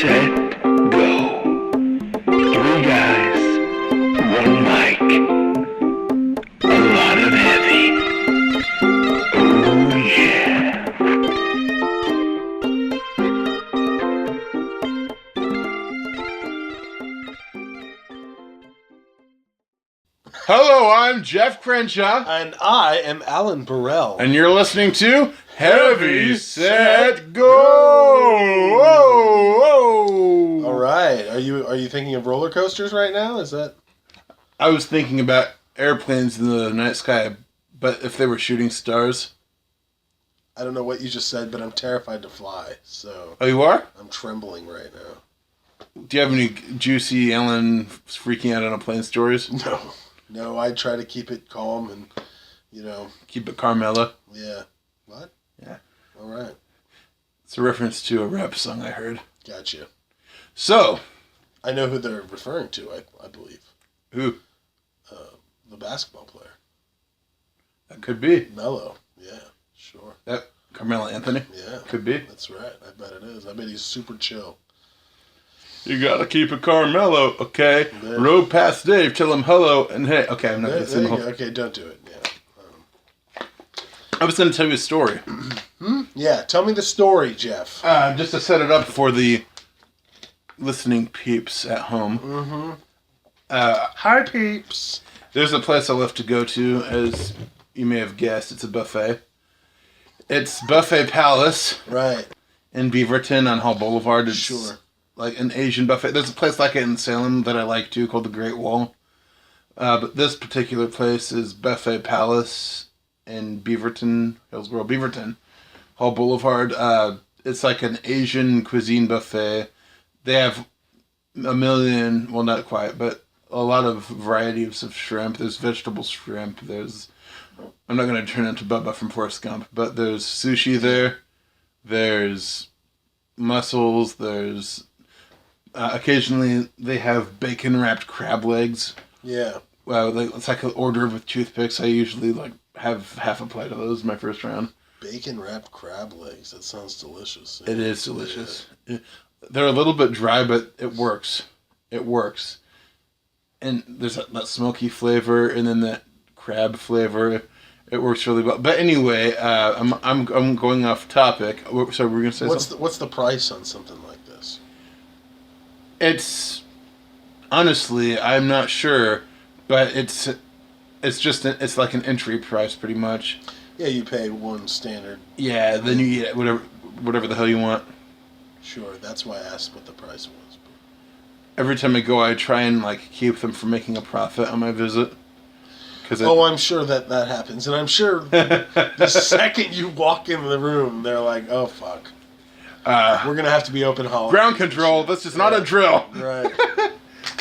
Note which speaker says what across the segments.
Speaker 1: set, go. Three guys, one mic, a lot of heavy. Oh yeah.
Speaker 2: Hello, I'm Jeff Crenshaw,
Speaker 3: And I am Alan Burrell.
Speaker 2: and you're listening to Heavy Set Go. Whoa, whoa.
Speaker 3: All right. Are you thinking of roller coasters right now? Is that?
Speaker 2: I was thinking about airplanes in the night sky, but if they were shooting stars.
Speaker 3: I don't know what you just said, but I'm terrified to fly, so
Speaker 2: Oh, you are?
Speaker 3: I'm trembling right now.
Speaker 2: Do you have any juicy Alan freaking out on a plane stories?
Speaker 3: No, I try to keep it calm and,
Speaker 2: Keep it Carmella.
Speaker 3: yeah. What?
Speaker 2: Yeah.
Speaker 3: All right.
Speaker 2: It's a reference to a rap song I heard.
Speaker 3: Gotcha.
Speaker 2: So,
Speaker 3: I know who they're referring to, I believe.
Speaker 2: who?
Speaker 3: The basketball player.
Speaker 2: That could be.
Speaker 3: Melo. Yeah, sure.
Speaker 2: That Carmelo Anthony?
Speaker 3: Yeah.
Speaker 2: Could be.
Speaker 3: That's right. I bet it is. I bet he's super chill.
Speaker 2: You gotta keep it Carmelo, okay?
Speaker 3: There.
Speaker 2: Road past Dave, tell him hello, and hey, okay, I'm not
Speaker 3: There,
Speaker 2: gonna
Speaker 3: there
Speaker 2: sing
Speaker 3: you
Speaker 2: the
Speaker 3: go.
Speaker 2: whole...
Speaker 3: Okay, don't do it. Yeah.
Speaker 2: I was gonna tell you a story.
Speaker 3: Yeah, tell me the story, Jeff.
Speaker 2: Just to set it up for the listening peeps at home.
Speaker 3: Mm-hmm.
Speaker 2: Uh,
Speaker 3: Hi, peeps.
Speaker 2: there's a place I love to go to, as you may have guessed, it's a buffet. It's Buffet Palace
Speaker 3: Right.
Speaker 2: in Beaverton on Hall Boulevard. It's
Speaker 3: Sure.
Speaker 2: like an Asian buffet. There's a place like it in Salem that I like too called the Great Wall. But this particular place is Buffet Palace in Beaverton, Hillsborough, Beaverton, Hall Boulevard. It's like an Asian cuisine buffet. They have a million, well, not quite, but a lot of varieties of shrimp. There's vegetable shrimp. I'm not going to turn into Bubba from Forrest Gump, but there's sushi there. There's mussels. There's occasionally they have bacon wrapped crab legs.
Speaker 3: Yeah.
Speaker 2: Well, it's like an order with toothpicks. I usually have half a plate of those in my first round.
Speaker 3: Bacon wrapped crab legs. That sounds delicious.
Speaker 2: It is delicious. They're a little bit dry, but it works. It works. And there's that smoky flavor, and then that crab flavor. It works really well. But anyway, I'm going off topic. So we're gonna say something.
Speaker 3: What's the price on something like this?
Speaker 2: It's honestly, I'm not sure, but it's like an entry price pretty much.
Speaker 3: Yeah, you pay one standard.
Speaker 2: Yeah, then you get whatever the hell you want.
Speaker 3: Sure, that's why I asked what the price was.
Speaker 2: Every time I go, I try and keep them from making a profit on my visit.
Speaker 3: I'm sure that happens, and I'm sure the second you walk into the room, they're like, "Oh fuck, we're gonna have to be open holidays."
Speaker 2: Ground control. This is not a drill.
Speaker 3: Right.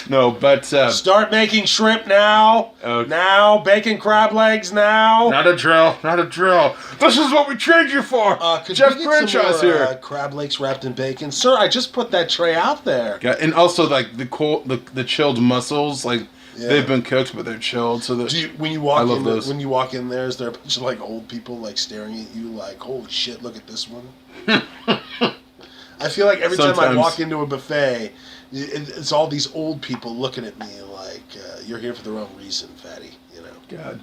Speaker 2: No, but
Speaker 3: Start making shrimp now.
Speaker 2: Okay.
Speaker 3: Now, bacon crab legs now.
Speaker 2: not a drill. Not a drill. This is what we trained you for.
Speaker 3: Could
Speaker 2: Jeff
Speaker 3: we get some
Speaker 2: Crenshaw's
Speaker 3: more,
Speaker 2: here.
Speaker 3: crab legs wrapped in bacon, sir. I just put that tray out there.
Speaker 2: Yeah, and also the chilled mussels,
Speaker 3: Yeah.
Speaker 2: they've been cooked, but they're chilled. So that
Speaker 3: When you walk
Speaker 2: I love
Speaker 3: in,
Speaker 2: those.
Speaker 3: when you walk in there, is there a bunch of old people staring at you like, "Holy shit, look at this one"? I feel like every time I
Speaker 2: Sometimes.
Speaker 3: walk into a buffet, it's all these old people looking at me like, "You're here for the wrong reason, fatty."
Speaker 2: God,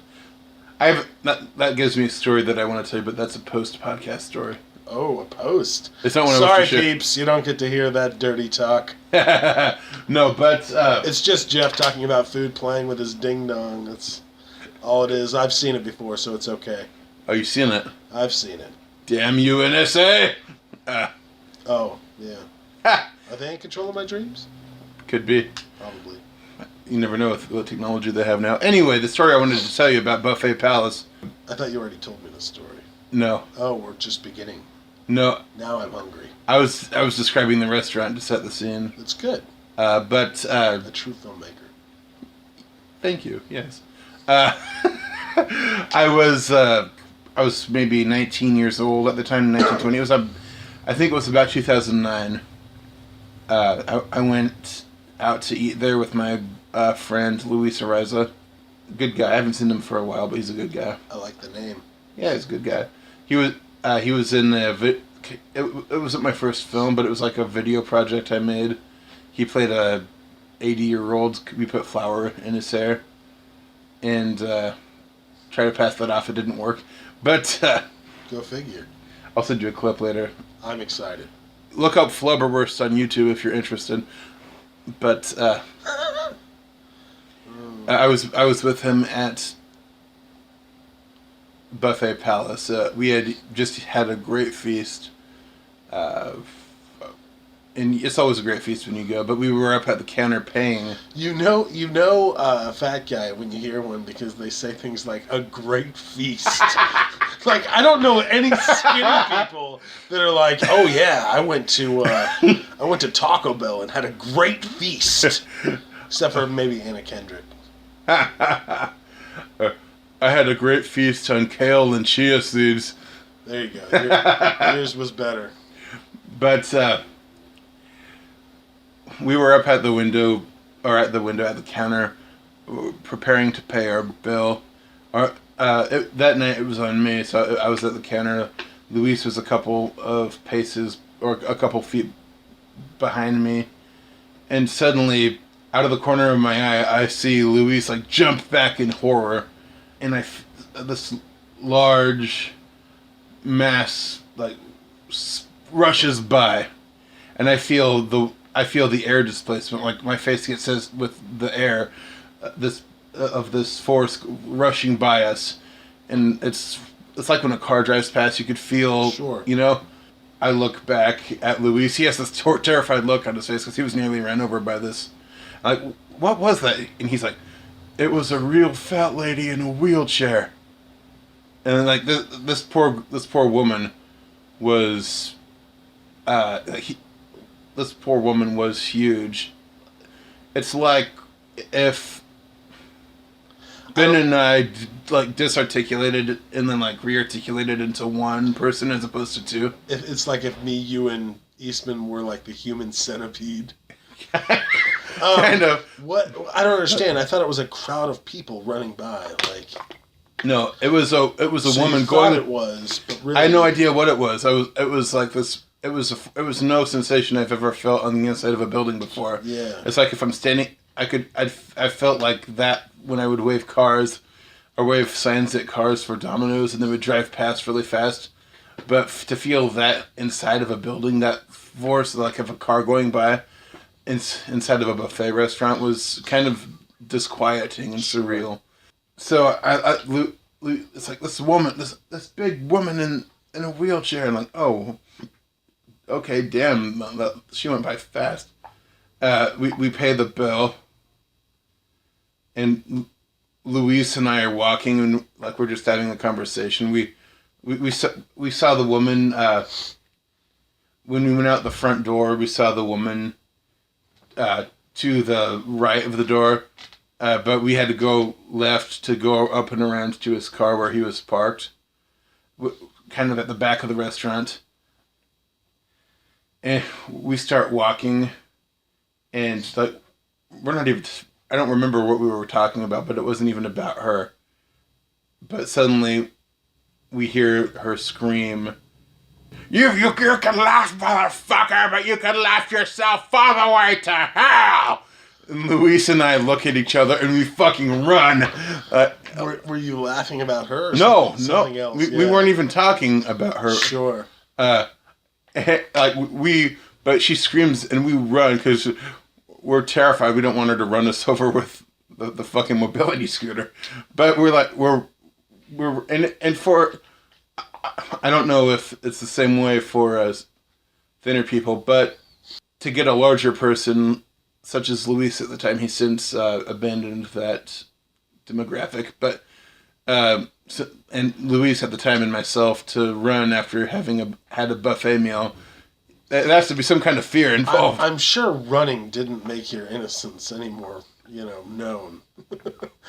Speaker 2: that gives me a story that I want to tell you, but that's a post-podcast story.
Speaker 3: Oh, a post.
Speaker 2: It's not one I
Speaker 3: Sorry,
Speaker 2: was to share.
Speaker 3: peeps, you don't get to hear that dirty talk.
Speaker 2: No, but
Speaker 3: It's just Jeff talking about food, playing with his ding dong. That's all it is. I've seen it before, so it's okay.
Speaker 2: are you seeing it?
Speaker 3: I've seen it.
Speaker 2: Damn you, NSA!
Speaker 3: Oh, yeah.
Speaker 2: Ha!
Speaker 3: Are they in control of my dreams?
Speaker 2: Could be.
Speaker 3: Probably.
Speaker 2: You never know with what technology they have now. Anyway, the story I wanted to tell you about Buffet Palace.
Speaker 3: I thought you already told me the story.
Speaker 2: No,
Speaker 3: Oh, we're just beginning.
Speaker 2: no.
Speaker 3: Now I'm hungry.
Speaker 2: I was describing the restaurant to set the scene.
Speaker 3: It's good.
Speaker 2: But
Speaker 3: A true filmmaker.
Speaker 2: thank you. Yes. I was maybe 19 years old at the time, 1920. It was I think it was about 2009. I went out to eat there with my friend Luis Ariza. Good guy. I haven't seen him for a while, but he's a good guy.
Speaker 3: I like the name.
Speaker 2: Yeah, he's a good guy. He was in the it wasn't my first film, but it was like a video project I made. He played a 80-year-old. We put flour in his hair, and tried to pass that off. It didn't work, but
Speaker 3: Go figure.
Speaker 2: I'll send you a clip later.
Speaker 3: I'm excited.
Speaker 2: Look up Flubberwurst on YouTube if you're interested. But I was with him at Buffet Palace. We had just had a great feast. And it's always a great feast when you go, but we were up at the counter paying.
Speaker 3: You know a fat guy when you hear one because they say things like a great feast. Like, I don't know any skinny people that are like, oh yeah, I went to Taco Bell and had a great feast. Except for maybe Anna Kendrick.
Speaker 2: I had a great feast on kale and chia seeds.
Speaker 3: There you go. Yours was better.
Speaker 2: But we were up at the window at the counter, preparing to pay our bill. That night it was on me, so I was at the counter. Luis was a couple of paces or a couple feet behind me, and suddenly, out of the corner of my eye, I see Luis like jump back in horror, and this large mass like rushes by, and I feel the air displacement. Like my face gets with the air, this force rushing by us, and it's like when a car drives past, you could feel.
Speaker 3: Sure.
Speaker 2: You know. I look back at Luis. He has this terrified look on his face because he was nearly ran over by this. Like, what was that? And he's like, it was a real fat lady in a wheelchair. And like this poor woman was, this poor woman was huge. It's like if Ben and I like disarticulated and then like rearticulated into one person as opposed to two.
Speaker 3: It's like if me, you, and Eastman were like the human centipede.
Speaker 2: Kind of.
Speaker 3: What? I don't understand. I thought it was a crowd of people running by. Like,
Speaker 2: no, it was a
Speaker 3: so
Speaker 2: woman
Speaker 3: you
Speaker 2: going.
Speaker 3: thought it was, but really,
Speaker 2: I had no idea what it was. It was like this. It was no sensation I've ever felt on the inside of a building before.
Speaker 3: Yeah.
Speaker 2: It's like if I'm standing, I felt like that when I would wave cars, or wave signs at cars for Domino's, and they would drive past really fast. But to feel that inside of a building, that force, like of a car going by, inside of a buffet restaurant, was kind of disquieting and surreal. So it's like this woman, this big woman in a wheelchair, and like, oh, okay, damn, she went by fast. We pay the bill, and Luis and I are walking, and like we're just having a conversation. We saw the woman when we went out the front door. We saw the woman to the right of the door, but we had to go left to go up and around to his car where he was parked, kind of at the back of the restaurant. And we start walking, and like we're not even. I don't remember what we were talking about, but it wasn't even about her. But suddenly, we hear her scream, You can laugh, motherfucker, but you can laugh yourself all the way to hell! And Luis and I look at each other, and we fucking run.
Speaker 3: Were you laughing about her? Or
Speaker 2: no.
Speaker 3: something else?
Speaker 2: We weren't even talking about her.
Speaker 3: Sure.
Speaker 2: But she screams, and we run, because we're terrified. We don't want her to run us over with the fucking mobility scooter. But I don't know if it's the same way for us thinner people, but to get a larger person, such as Luis at the time, he's since abandoned that demographic, but and Luis at the time and myself to run after having had a buffet meal, there has to be some kind of fear involved.
Speaker 3: I'm sure running didn't make your innocence any more, known.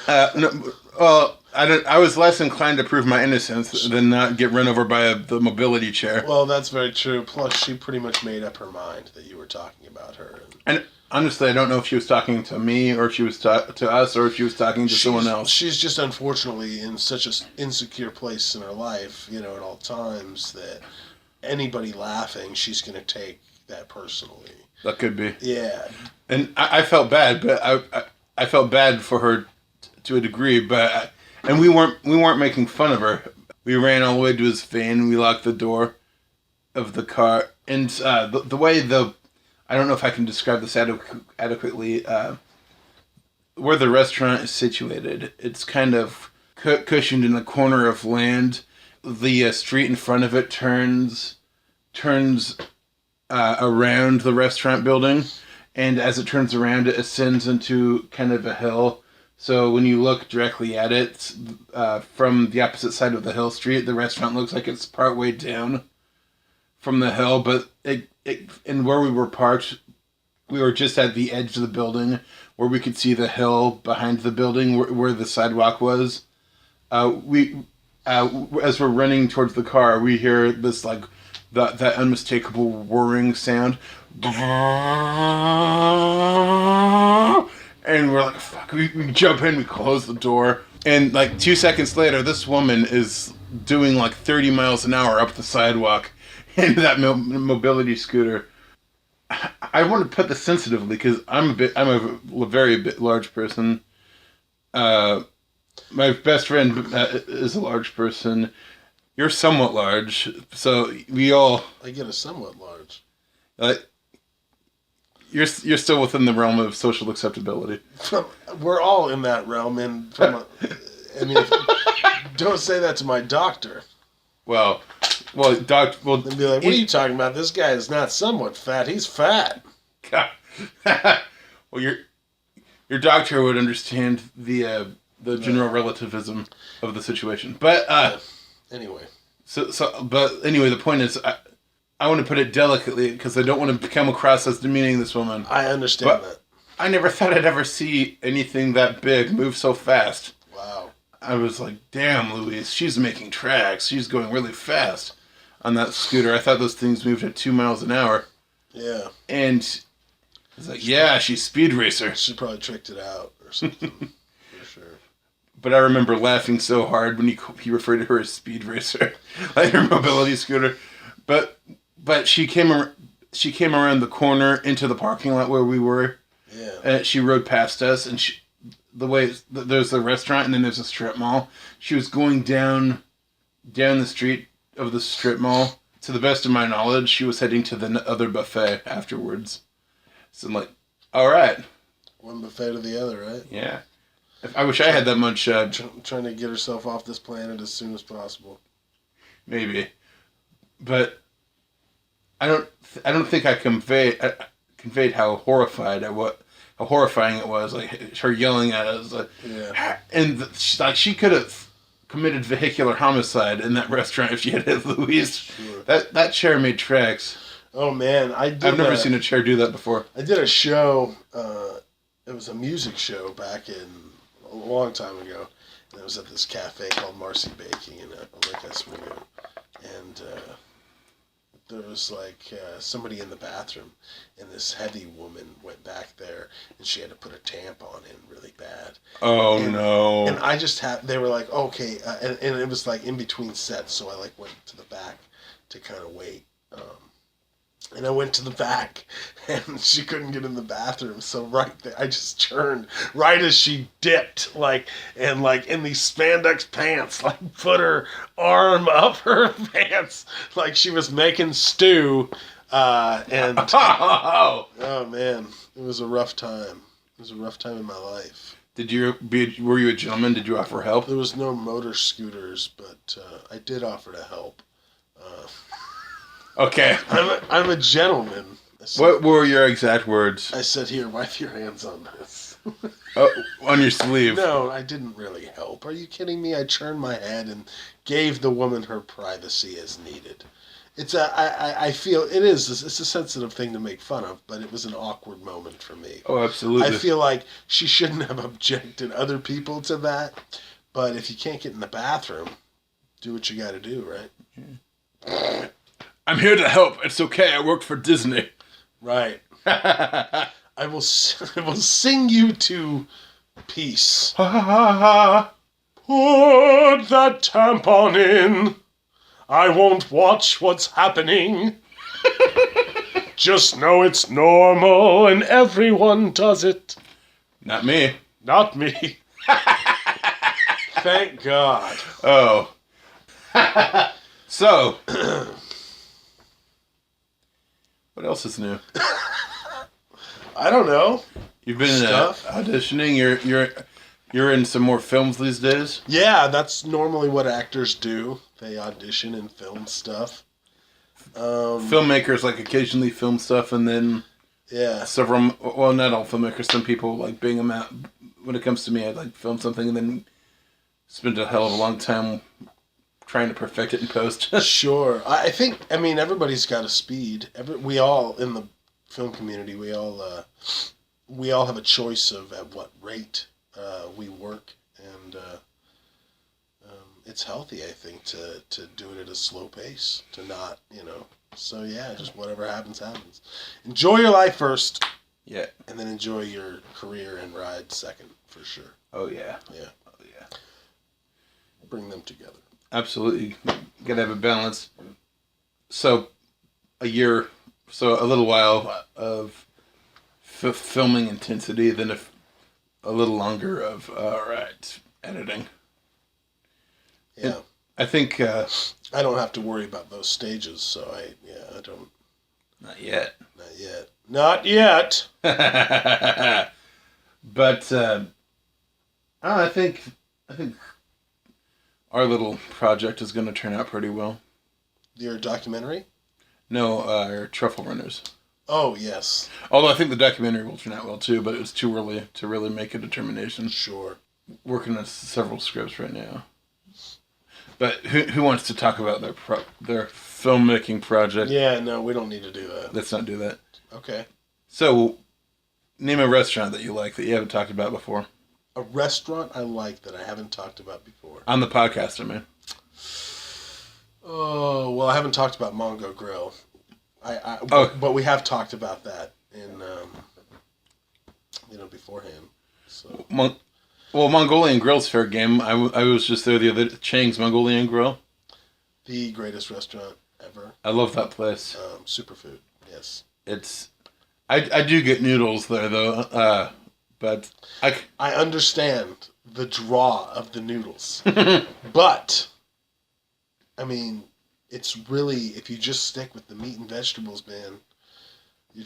Speaker 2: I was less inclined to prove my innocence than not get run over by the mobility chair.
Speaker 3: Well, that's very true. Plus, she pretty much made up her mind that you were talking about her.
Speaker 2: And honestly, I don't know if she was talking to me, or if she was to us, or if she was talking to someone else.
Speaker 3: She's just unfortunately in such an insecure place in her life, at all times, that anybody laughing, she's going to take that personally.
Speaker 2: That could be.
Speaker 3: Yeah.
Speaker 2: And I felt bad, but I felt bad for her to a degree, but and we weren't making fun of her. We ran all the way to his van. We locked the door of the car, and the way I don't know if I can describe this adequately. Where the restaurant is situated, it's kind of cushioned in a corner of land. The street in front of it turns around the restaurant building, and as it turns around, it ascends into kind of a hill. So when you look directly at it from the opposite side of the hill street, the restaurant looks like it's partway down from the hill. But and where we were parked, we were just at the edge of the building, where we could see the hill behind the building where the sidewalk was. As we're running towards the car, we hear this like that unmistakable whirring sound, and we're like, "Fuck!" We jump in, we close the door, and like 2 seconds later, this woman is doing like 30 miles an hour up the sidewalk in that mobility scooter. I want to put this sensitively because I'm a very large person. My best friend is a large person. You're somewhat large, so we all.
Speaker 3: I get a somewhat large.
Speaker 2: You're still within the realm of social acceptability.
Speaker 3: We're all in that realm, and don't say that to my doctor.
Speaker 2: Well,
Speaker 3: They'd be like, "What are you talking about? This guy is not somewhat fat. He's fat."
Speaker 2: Well, your doctor would understand the general relativism of the situation, but
Speaker 3: anyway.
Speaker 2: But anyway, the point is, I want to put it delicately because I don't want to come across as demeaning this woman.
Speaker 3: I understand that.
Speaker 2: I never thought I'd ever see anything that big move so fast.
Speaker 3: Wow.
Speaker 2: I was like, damn, Louise, she's making tracks. She's going really fast on that scooter. I thought those things moved at 2 miles an hour.
Speaker 3: Yeah.
Speaker 2: And I was like, yeah, she's Speed Racer.
Speaker 3: She probably tricked it out or something. For sure.
Speaker 2: But I remember laughing so hard when he referred to her as Speed Racer, like her mobility scooter. But she came around the corner into the parking lot where we were.
Speaker 3: Yeah.
Speaker 2: And she rode past us, and there's the restaurant, and then there's a strip mall. She was going down the street of the strip mall. To the best of my knowledge, she was heading to the other buffet afterwards. So I'm like, all right.
Speaker 3: One buffet to the other, right?
Speaker 2: Yeah. I wish I had that much.
Speaker 3: Trying to get herself off this planet as soon as possible.
Speaker 2: Maybe, but I don't think I conveyed how horrified how horrifying it was. Like her yelling at us, like,
Speaker 3: yeah.
Speaker 2: And she could have committed vehicular homicide in that restaurant if she had hit Louise.
Speaker 3: Sure.
Speaker 2: That chair made tracks.
Speaker 3: Oh man,
Speaker 2: I've never seen a chair do that before.
Speaker 3: I did a show. It was a music show back in a long time ago. And it was at this cafe called Marcy Baking in Lake Oswego. And there was like somebody in the bathroom, and this heavy woman went back there, and she had to put a tampon in really bad.
Speaker 2: Oh no!
Speaker 3: And I just they were like, okay, and it was like in between sets, so I like went to the back to kind of wait. And I went to the back, and she couldn't get in the bathroom. So right there, I just turned right as she dipped, in these spandex pants, put her arm up her pants, like she was making stew. And oh man, it was a rough time. It was a rough time in my life.
Speaker 2: Were you a gentleman? Did you offer help?
Speaker 3: There was no motor scooters, but I did offer to help.
Speaker 2: Okay.
Speaker 3: I'm a gentleman.
Speaker 2: What were your exact words?
Speaker 3: I said, here, wipe your hands on this.
Speaker 2: Oh, on your sleeve.
Speaker 3: No, I didn't really help. Are you kidding me? I turned my head and gave the woman her privacy as needed. I feel it's a sensitive thing to make fun of, but it was an awkward moment for me.
Speaker 2: Oh, absolutely.
Speaker 3: I feel like she shouldn't have objected other people to that, but if you can't get in the bathroom, do what you got to do, right?
Speaker 2: Yeah. I'm here to help. It's okay. I worked for Disney.
Speaker 3: Right. I will sing you to peace.
Speaker 2: Ha ha ha ha.
Speaker 3: Put that tampon in. I won't watch what's happening. Just know it's normal and everyone does it.
Speaker 2: Not me.
Speaker 3: Not me. Thank God.
Speaker 2: Oh. So, what else is new?
Speaker 3: I don't know.
Speaker 2: You've been
Speaker 3: Stuff.
Speaker 2: auditioning. You're in some more films these days.
Speaker 3: Yeah, that's normally what actors do. They audition and film stuff.
Speaker 2: Filmmakers like occasionally film stuff, and then
Speaker 3: Yeah.
Speaker 2: several. Well, not all filmmakers. Some people like being them out. When it comes to me, I like film something and then spend a hell of a long time trying to perfect it in post.
Speaker 3: Sure. I think, I mean, everybody's got a speed. We all, in the film community, we all have a choice of at what rate we work. And it's healthy, I think, to do it at a slow pace, to not, So, yeah, just whatever happens, happens. Enjoy your life first,
Speaker 2: Yeah.
Speaker 3: and then enjoy your career and ride second, for sure.
Speaker 2: Oh yeah.
Speaker 3: Yeah.
Speaker 2: Oh yeah.
Speaker 3: Bring them together.
Speaker 2: Absolutely. Gotta have a balance. So, a little while of filming intensity, then a little longer of editing.
Speaker 3: Yeah.
Speaker 2: I think
Speaker 3: I don't have to worry about those stages, so I don't.
Speaker 2: not yet.
Speaker 3: Not yet. Not yet.
Speaker 2: But I think our little project is going to turn out pretty well.
Speaker 3: Your documentary?
Speaker 2: No, our Truffle Runners.
Speaker 3: Oh, yes.
Speaker 2: Although I think the documentary will turn out well too, but it's too early to really make a determination.
Speaker 3: Sure.
Speaker 2: Working on several scripts right now. But who wants to talk about their filmmaking project?
Speaker 3: Yeah, no, we don't need to do that.
Speaker 2: Let's not do that.
Speaker 3: Okay.
Speaker 2: So, name a restaurant that you like that you haven't talked about before.
Speaker 3: A restaurant I like that I haven't talked about before.
Speaker 2: On the podcast, I mean.
Speaker 3: Oh, well, I haven't talked about Mongo Grill.
Speaker 2: Oh.
Speaker 3: But we have talked about that in, beforehand. So.
Speaker 2: Well, Mongolian Grill's fair game. I was just there the other Chang's Mongolian Grill.
Speaker 3: The greatest restaurant ever.
Speaker 2: I love that place.
Speaker 3: Superfood, yes.
Speaker 2: I do get noodles there though, but
Speaker 3: I understand the draw of the noodles, but I mean, it's really, if you just stick with the meat and vegetables, man, you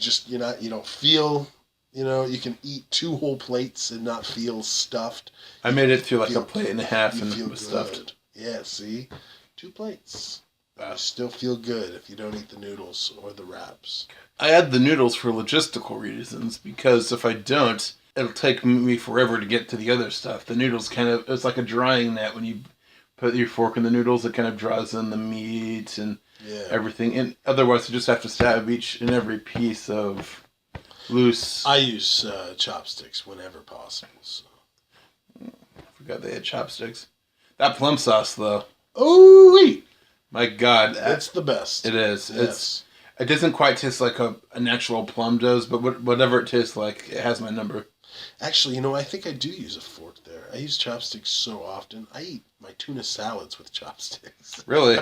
Speaker 3: don't feel. You can eat 2 whole plates and not feel stuffed.
Speaker 2: I made it through like a plate and a half and
Speaker 3: feel
Speaker 2: it was stuffed.
Speaker 3: good. Yeah, see? 2 plates.
Speaker 2: Wow.
Speaker 3: You still feel good if you don't eat the noodles or the wraps.
Speaker 2: I add the noodles for logistical reasons because if I don't, it'll take me forever to get to the other stuff. The noodles it's like a drying net when you put your fork in the noodles, it kind of draws in the meat and everything. And otherwise, you just have to stab each and every piece of loose.
Speaker 3: I use chopsticks whenever possible. So.
Speaker 2: Forgot they had chopsticks. That plum sauce, though.
Speaker 3: Ooh-wee!
Speaker 2: My God.
Speaker 3: It's the best.
Speaker 2: It is.
Speaker 3: Yes.
Speaker 2: It doesn't quite taste like a natural plum does, but whatever it tastes like, it has my number.
Speaker 3: Actually, I think I do use a fork there. I use chopsticks so often. I eat my tuna salads with chopsticks.
Speaker 2: Really?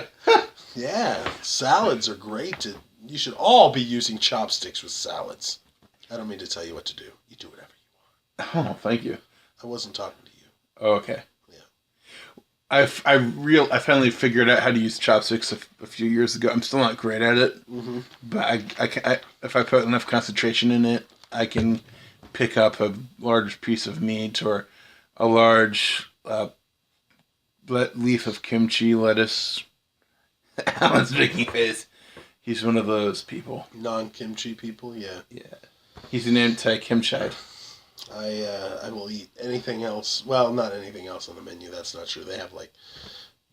Speaker 3: Yeah. Salads are great. You should all be using chopsticks with salads. I don't mean to tell you what to do. You do whatever you want.
Speaker 2: Oh, thank you.
Speaker 3: I wasn't talking to you.
Speaker 2: Oh, okay.
Speaker 3: Yeah.
Speaker 2: I finally figured out how to use chopsticks a few years ago. I'm still not great at it, but if I put enough concentration in it, I can pick up a large piece of meat or a large leaf of kimchi lettuce. Alan's making face. He's one of those people.
Speaker 3: Non-kimchi people, yeah.
Speaker 2: Yeah. He's an anti-kimchi.
Speaker 3: I will eat anything else. Well, not anything else on the menu. That's not true. They have like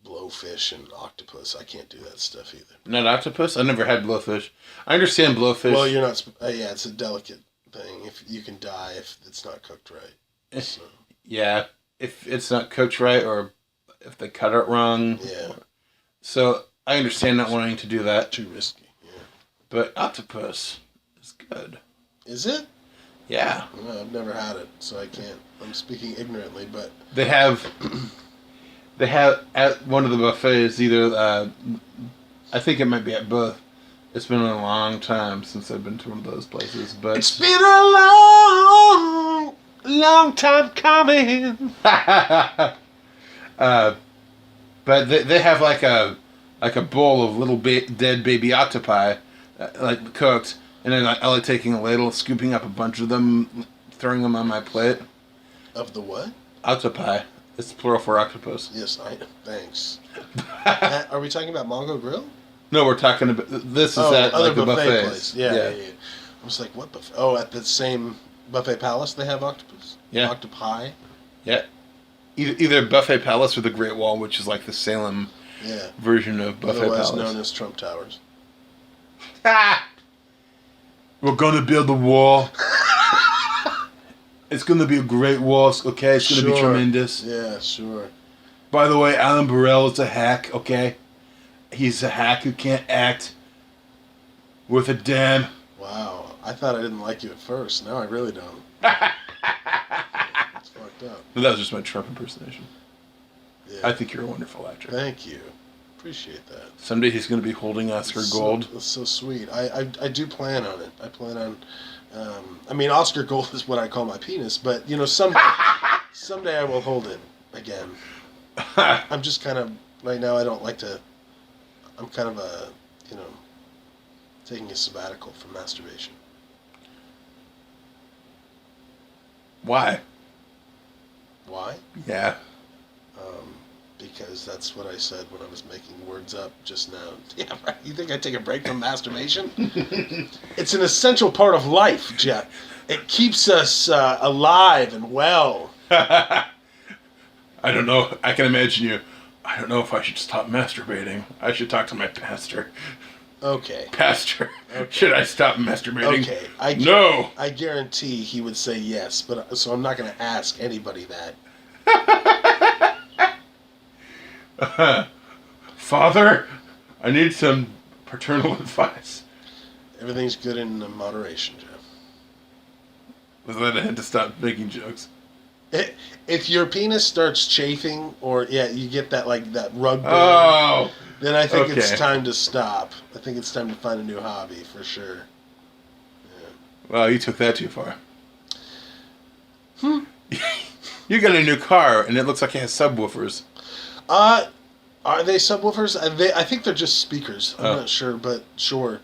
Speaker 3: blowfish and octopus. I can't do that stuff either.
Speaker 2: Not octopus? I never had blowfish. I understand blowfish.
Speaker 3: Well, you're not. Yeah, it's a delicate thing. If you can die if it's not cooked right. So.
Speaker 2: Yeah, if it's not cooked right or if they cut it wrong.
Speaker 3: Yeah.
Speaker 2: So I understand not wanting to do that.
Speaker 3: Too risky. Yeah.
Speaker 2: But octopus is good.
Speaker 3: Is it?
Speaker 2: Yeah.
Speaker 3: Well, I've never had it, so I can't. I'm speaking ignorantly, but
Speaker 2: They have They have at one of the buffets either. I think it might be at both. It's been a long time since I've been to one of those places, but
Speaker 3: It's been a long, long time coming.
Speaker 2: But they have like a bowl of little dead baby octopi, like cooked, and then I like taking a ladle, scooping up a bunch of them, throwing them on my plate.
Speaker 3: Of the what?
Speaker 2: Octopi. It's plural for octopus.
Speaker 3: Yes, thanks. Are we talking about Mongo Grill?
Speaker 2: No, we're talking about this is at
Speaker 3: other
Speaker 2: like the buffets.
Speaker 3: place. Yeah. I was like, what buffet? Oh, at the same Buffet Palace they have octopus?
Speaker 2: Yeah.
Speaker 3: Octopi?
Speaker 2: Yeah. Either Buffet Palace or the Great Wall, which is like the Salem version of Buffet
Speaker 3: Otherwise
Speaker 2: Palace.
Speaker 3: known as Trump Towers.
Speaker 2: We're gonna build a wall. It's gonna be a great wall, okay? It's gonna be tremendous.
Speaker 3: Yeah, sure.
Speaker 2: By the way, Alan Burrell is a hack, okay? He's a hack who can't act worth a damn.
Speaker 3: Wow. I thought I didn't like you at first. Now I really don't. It's fucked up.
Speaker 2: But that was just my Trump impersonation.
Speaker 3: Yeah.
Speaker 2: I think you're a wonderful actor.
Speaker 3: Thank you. Appreciate that.
Speaker 2: Someday he's going to be holding Oscar Gold.
Speaker 3: That's so sweet. I do plan on it. I plan on. I mean, Oscar Gold is what I call my penis, but someday I will hold it again. I'm just kind of right now. I don't like to. I'm kind of taking a sabbatical from masturbation.
Speaker 2: Why?
Speaker 3: Why?
Speaker 2: Yeah.
Speaker 3: Because that's what I said when I was making words up just now. Yeah, right. You think I take a break from masturbation? It's an essential part of life, Jeff. It keeps us alive and well.
Speaker 2: I don't know. I can imagine you. I don't know if I should stop masturbating. I should talk to my pastor.
Speaker 3: Okay.
Speaker 2: Pastor, should I stop masturbating?
Speaker 3: Okay.
Speaker 2: No.
Speaker 3: I guarantee he would say yes, but so I'm not going to ask anybody that.
Speaker 2: Father, I need some paternal advice.
Speaker 3: Everything's good in moderation, Jeff.
Speaker 2: Was that I had to stop making jokes?
Speaker 3: If your penis starts chafing, or you get that that rug burn,
Speaker 2: Oh,
Speaker 3: then I think
Speaker 2: okay.
Speaker 3: it's time to stop. I think it's time to find a new hobby for sure.
Speaker 2: well, you took that too far. You got a new car, and it looks like it has subwoofers.
Speaker 3: Are they subwoofers? I think they're just speakers. I'm not sure, but sure.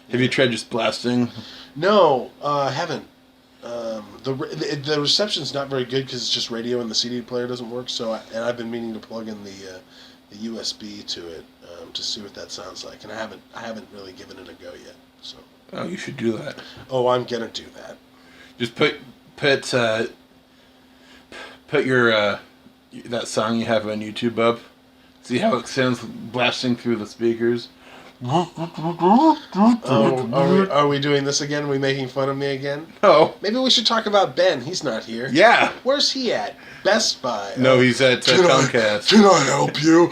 Speaker 2: Have you tried just blasting?
Speaker 3: No, I haven't. The reception's not very good because it's just radio and the CD player doesn't work. And I've been meaning to plug in the USB to it to see what that sounds like, and I haven't really given it a go yet. So.
Speaker 2: Oh, you should do that.
Speaker 3: Oh, I'm gonna do that.
Speaker 2: Just put your that song you have on YouTube up. See how it sounds blasting through the speakers.
Speaker 3: Oh, are we doing this again? Are we making fun of me again?
Speaker 2: No.
Speaker 3: Maybe we should talk about Ben. He's not here.
Speaker 2: Yeah.
Speaker 3: Where's he at? Best Buy.
Speaker 2: No, he's at Comcast.
Speaker 3: Can I help you?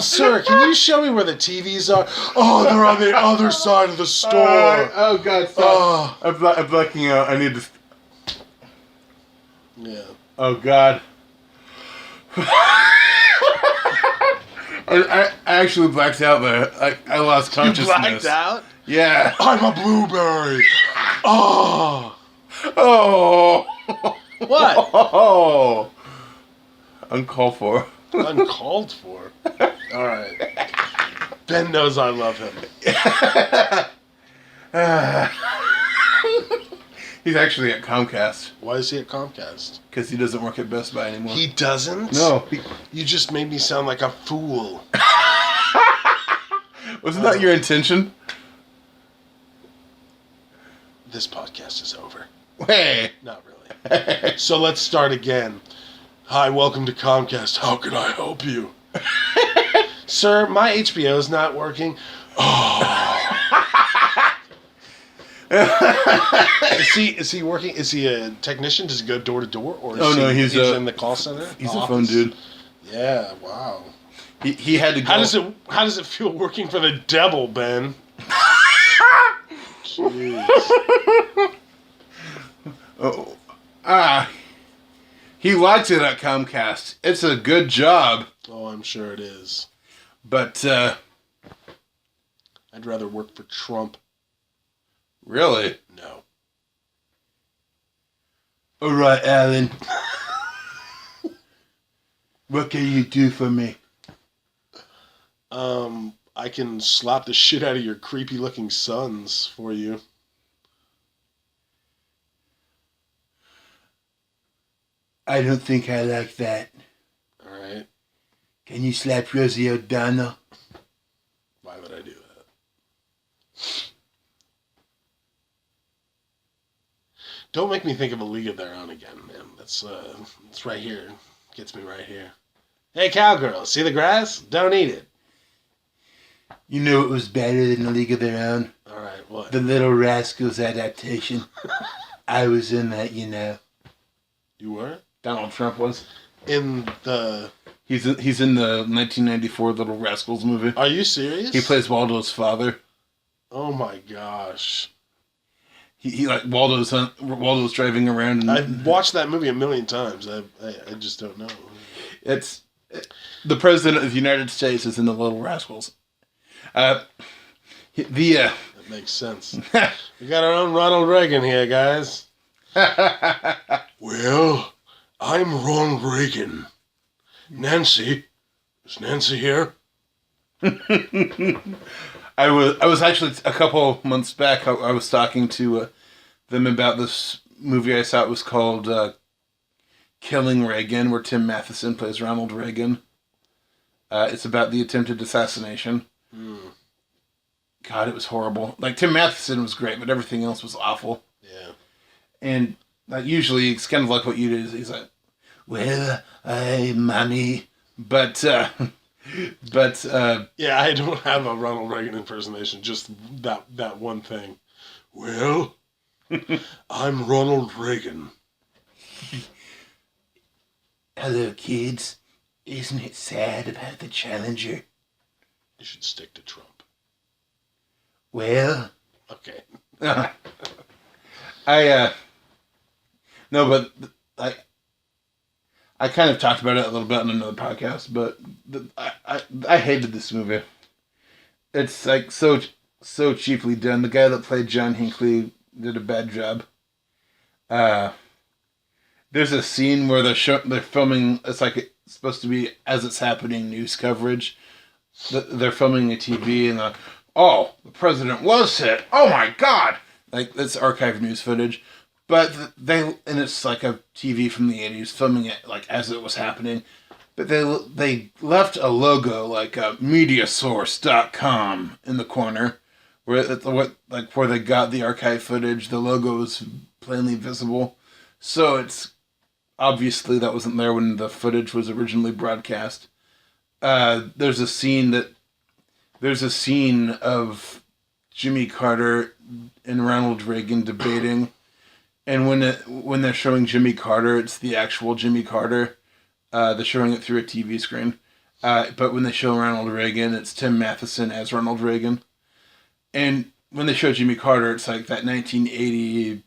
Speaker 3: Sir, can you show me where the TVs are? Oh, they're on the other side of the store.
Speaker 2: Oh God, stop! I'm blacking out. I need to.
Speaker 3: Yeah.
Speaker 2: Oh God. I actually blacked out there. I lost consciousness.
Speaker 3: You blacked out?
Speaker 2: Yeah.
Speaker 3: I'm a blueberry. Oh.
Speaker 2: Oh.
Speaker 3: What?
Speaker 2: Oh. Uncalled for.
Speaker 3: Uncalled for. All right. Ben knows I love him.
Speaker 2: He's actually at Comcast.
Speaker 3: Why is he at Comcast?
Speaker 2: Because he doesn't work at Best Buy anymore.
Speaker 3: He doesn't?
Speaker 2: No.
Speaker 3: You just made me sound like a fool.
Speaker 2: Wasn't that your intention?
Speaker 3: This podcast is over.
Speaker 2: Hey.
Speaker 3: Not really. So let's start again. Hi, welcome to Comcast. How can I help you? Sir, my HBO is not working. Oh. Is he working? Is he a technician? Does he go door to door, or is
Speaker 2: he's
Speaker 3: in the call center?
Speaker 2: He's a phone dude.
Speaker 3: Yeah, wow.
Speaker 2: He had to go.
Speaker 3: How does it feel working for the devil, Ben? Jeez.
Speaker 2: Oh, He likes it at Comcast. It's a good job,
Speaker 3: Oh, I'm sure it is.
Speaker 2: but
Speaker 3: I'd rather work for Trump.
Speaker 2: really.
Speaker 3: No.
Speaker 2: All right, Alan. What can you do for me?
Speaker 3: I can slap the shit out of your creepy looking sons for you.
Speaker 2: I don't think I like that.
Speaker 3: Alright.
Speaker 2: Can you slap Rosie O'Donnell?
Speaker 3: Why would I do that? Don't make me think of A League of Their Own again, man. That's right here. Gets me right here. Hey, cowgirl, see the grass? Don't eat it.
Speaker 2: You know it was better than A League of Their Own?
Speaker 3: Alright, what?
Speaker 2: The Little Rascals adaptation. I was in that, you know.
Speaker 3: You were?
Speaker 2: Donald Trump was.
Speaker 3: In the...
Speaker 2: He's in the 1994 Little Rascals movie.
Speaker 3: Are you serious?
Speaker 2: He plays Waldo's father.
Speaker 3: Oh my gosh.
Speaker 2: He like Waldo's driving around. And
Speaker 3: I've watched that movie a million times. I just don't know.
Speaker 2: The president of the United States is in the Little Rascals.
Speaker 3: That makes sense. We got our own Ronald Reagan here, guys. Well, I'm Ron Reagan. Nancy. Is Nancy here?
Speaker 2: I was actually a couple months back. I was talking to them about this movie I saw. It was called Killing Reagan, where Tim Matheson plays Ronald Reagan. It's about the attempted assassination. God, it was horrible. Like, Tim Matheson was great, but everything else was awful.
Speaker 3: Yeah.
Speaker 2: And usually it's kind of like what you did. He's like, well, mommy, but
Speaker 3: yeah, I don't have a Ronald Reagan impersonation. Just that one thing. Well, I'm Ronald Reagan.
Speaker 2: Hello, kids. Isn't it sad about the Challenger?
Speaker 3: You should stick to Trump.
Speaker 2: Well,
Speaker 3: Okay.
Speaker 2: No, but I kind of talked about it a little bit on another podcast, but I hated this movie. It's like so cheaply done. The guy that played John Hinckley did a bad job. There's a scene where they're filming. It's like it's supposed to be as it's happening news coverage. They're filming a TV and the president was hit. Oh my God! Like, that's archived news footage. But and it's like a TV from the 80s filming it like as it was happening. But they left a logo like mediasource.com in the corner where they got the archive footage. The logo is plainly visible. So it's obviously that wasn't there when the footage was originally broadcast. There's a scene of Jimmy Carter and Ronald Reagan debating, and when they're showing Jimmy Carter, it's the actual Jimmy Carter. They're showing it through a TV screen. But when they show Ronald Reagan, it's Tim Matheson as Ronald Reagan. And when they show Jimmy Carter, it's like that 1980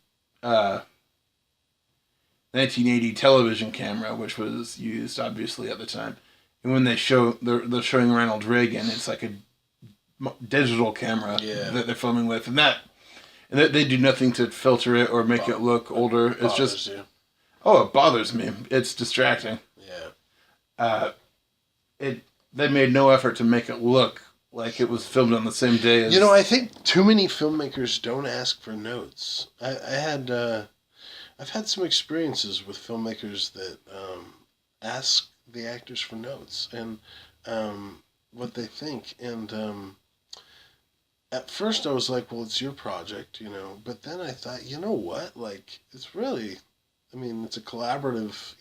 Speaker 2: television camera, which was used obviously at the time. And when they're showing Ronald Reagan, it's like a digital camera that they're filming with, and they do nothing to filter it or make it look older. It's just it bothers me. It's distracting.
Speaker 3: Yeah.
Speaker 2: They made no effort to make it look like it was filmed on the same day as...
Speaker 3: I think too many filmmakers don't ask for notes. I've had some experiences with filmmakers that ask the actors for notes and what they think. And at first I was like, well, it's your project, But then I thought, you know what? Like, it's really, it's a collaborative,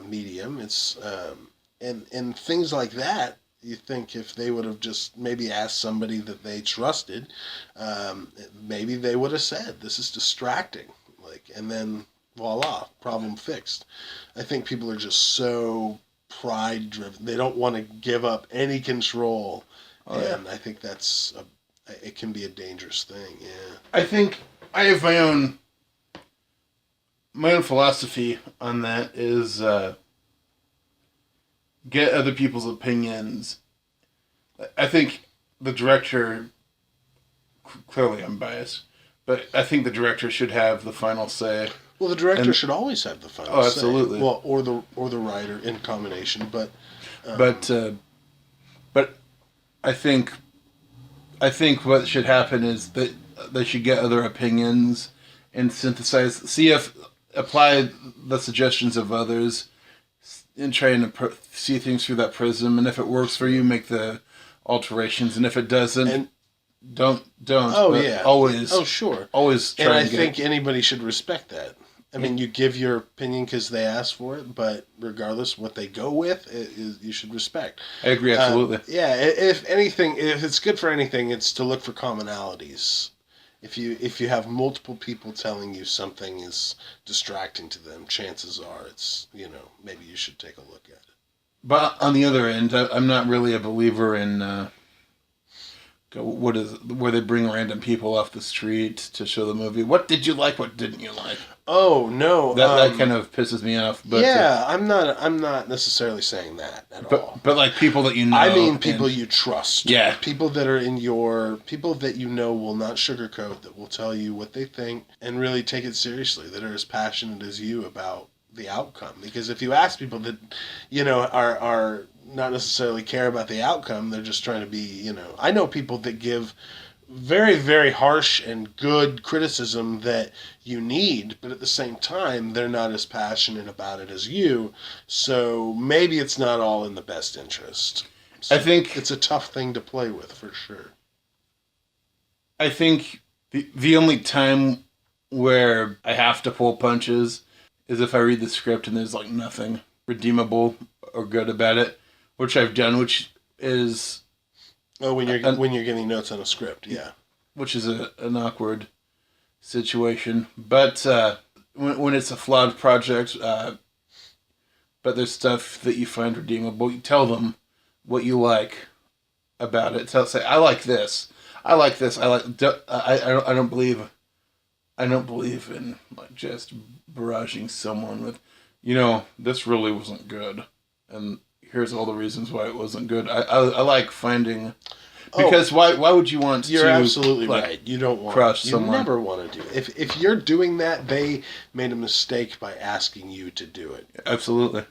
Speaker 3: medium. It's and things like that. You think if they would have just maybe asked somebody that they trusted, maybe they would have said, this is distracting. And then voila, problem fixed. I think people are just so pride driven. They don't want to give up any control. And I think it can be a dangerous thing. Yeah.
Speaker 2: I think I have my my own philosophy on that is get other people's opinions. I think the director, clearly I'm biased, but I think the director should have the final say.
Speaker 3: Well, the director should always have the final
Speaker 2: Oh,
Speaker 3: say.
Speaker 2: absolutely.
Speaker 3: Well, or the writer in combination, but
Speaker 2: But I think what should happen is that they should get other opinions and synthesize, apply the suggestions of others, and try and see things through that prism. And if it works for you, make the alterations. And if it doesn't, don't.
Speaker 3: Oh yeah,
Speaker 2: always.
Speaker 3: Oh sure.
Speaker 2: Always try.
Speaker 3: And I think anybody should respect that. I mean, you give your opinion because they asked for it, but regardless what they go with, you should respect.
Speaker 2: I agree, absolutely.
Speaker 3: Yeah, if anything, if it's good for anything, it's to look for commonalities. If you have multiple people telling you something is distracting to them, chances are it's, maybe you should take a look at it.
Speaker 2: But on the other end, I'm not really a believer in where they bring random people off the street to show the movie. What did you like? What didn't you like?
Speaker 3: Oh no,
Speaker 2: that kind of pisses me off. But
Speaker 3: yeah, I'm not necessarily saying that at all.
Speaker 2: But like people that you know.
Speaker 3: I mean people you trust.
Speaker 2: Yeah.
Speaker 3: People that are people that you know will not sugarcoat, that will tell you what they think and really take it seriously, that are as passionate as you about the outcome. Because if you ask people that, are not necessarily care about the outcome, they're just trying to be, I know people that give very, very harsh and good criticism that you need, but at the same time, they're not as passionate about it as you. So maybe it's not all in the best interest. So
Speaker 2: I think
Speaker 3: it's a tough thing to play with, for sure.
Speaker 2: I think the only time where I have to pull punches is if I read the script and there's like nothing redeemable or good about it, which I've done, which is...
Speaker 3: Oh, when you're getting notes on a script, yeah.
Speaker 2: Which is an awkward situation. But when it's a flawed project, but there's stuff that you find redeemable, you tell them what you like about it. Say, I like this. I like this. I don't believe in like just barraging someone with, this really wasn't good, and here's all the reasons why it wasn't good. I like finding, because why would you want
Speaker 3: You're
Speaker 2: to?
Speaker 3: You're absolutely right. You don't want
Speaker 2: crush
Speaker 3: you
Speaker 2: someone.
Speaker 3: never want to do it. If you're doing that, they made a mistake by asking you to do it.
Speaker 2: Absolutely.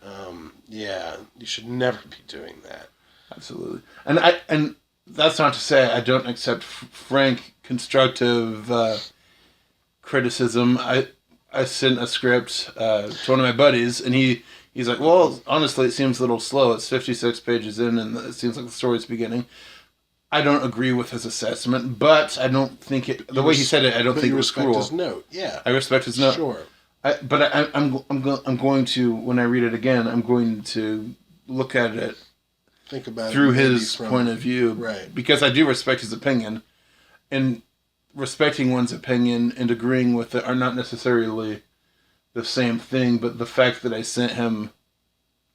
Speaker 3: Yeah, you should never be doing that.
Speaker 2: Absolutely. And that's not to say I don't accept frank, constructive criticism. I sent a script to one of my buddies, and he's like, well, honestly, it seems a little slow. It's 56 pages in, and it seems like the story's beginning. I don't agree with his assessment, but I don't think it... The way he said it, I don't think it was cruel.
Speaker 3: You respect his note, yeah.
Speaker 2: I respect his note.
Speaker 3: Sure.
Speaker 2: I'm going to, when I read it again, I'm going to look at it
Speaker 3: think about
Speaker 2: through
Speaker 3: it
Speaker 2: his point of view.
Speaker 3: Right.
Speaker 2: Because I do respect his opinion. And respecting one's opinion and agreeing with it are not necessarily the same thing, but the fact that I sent him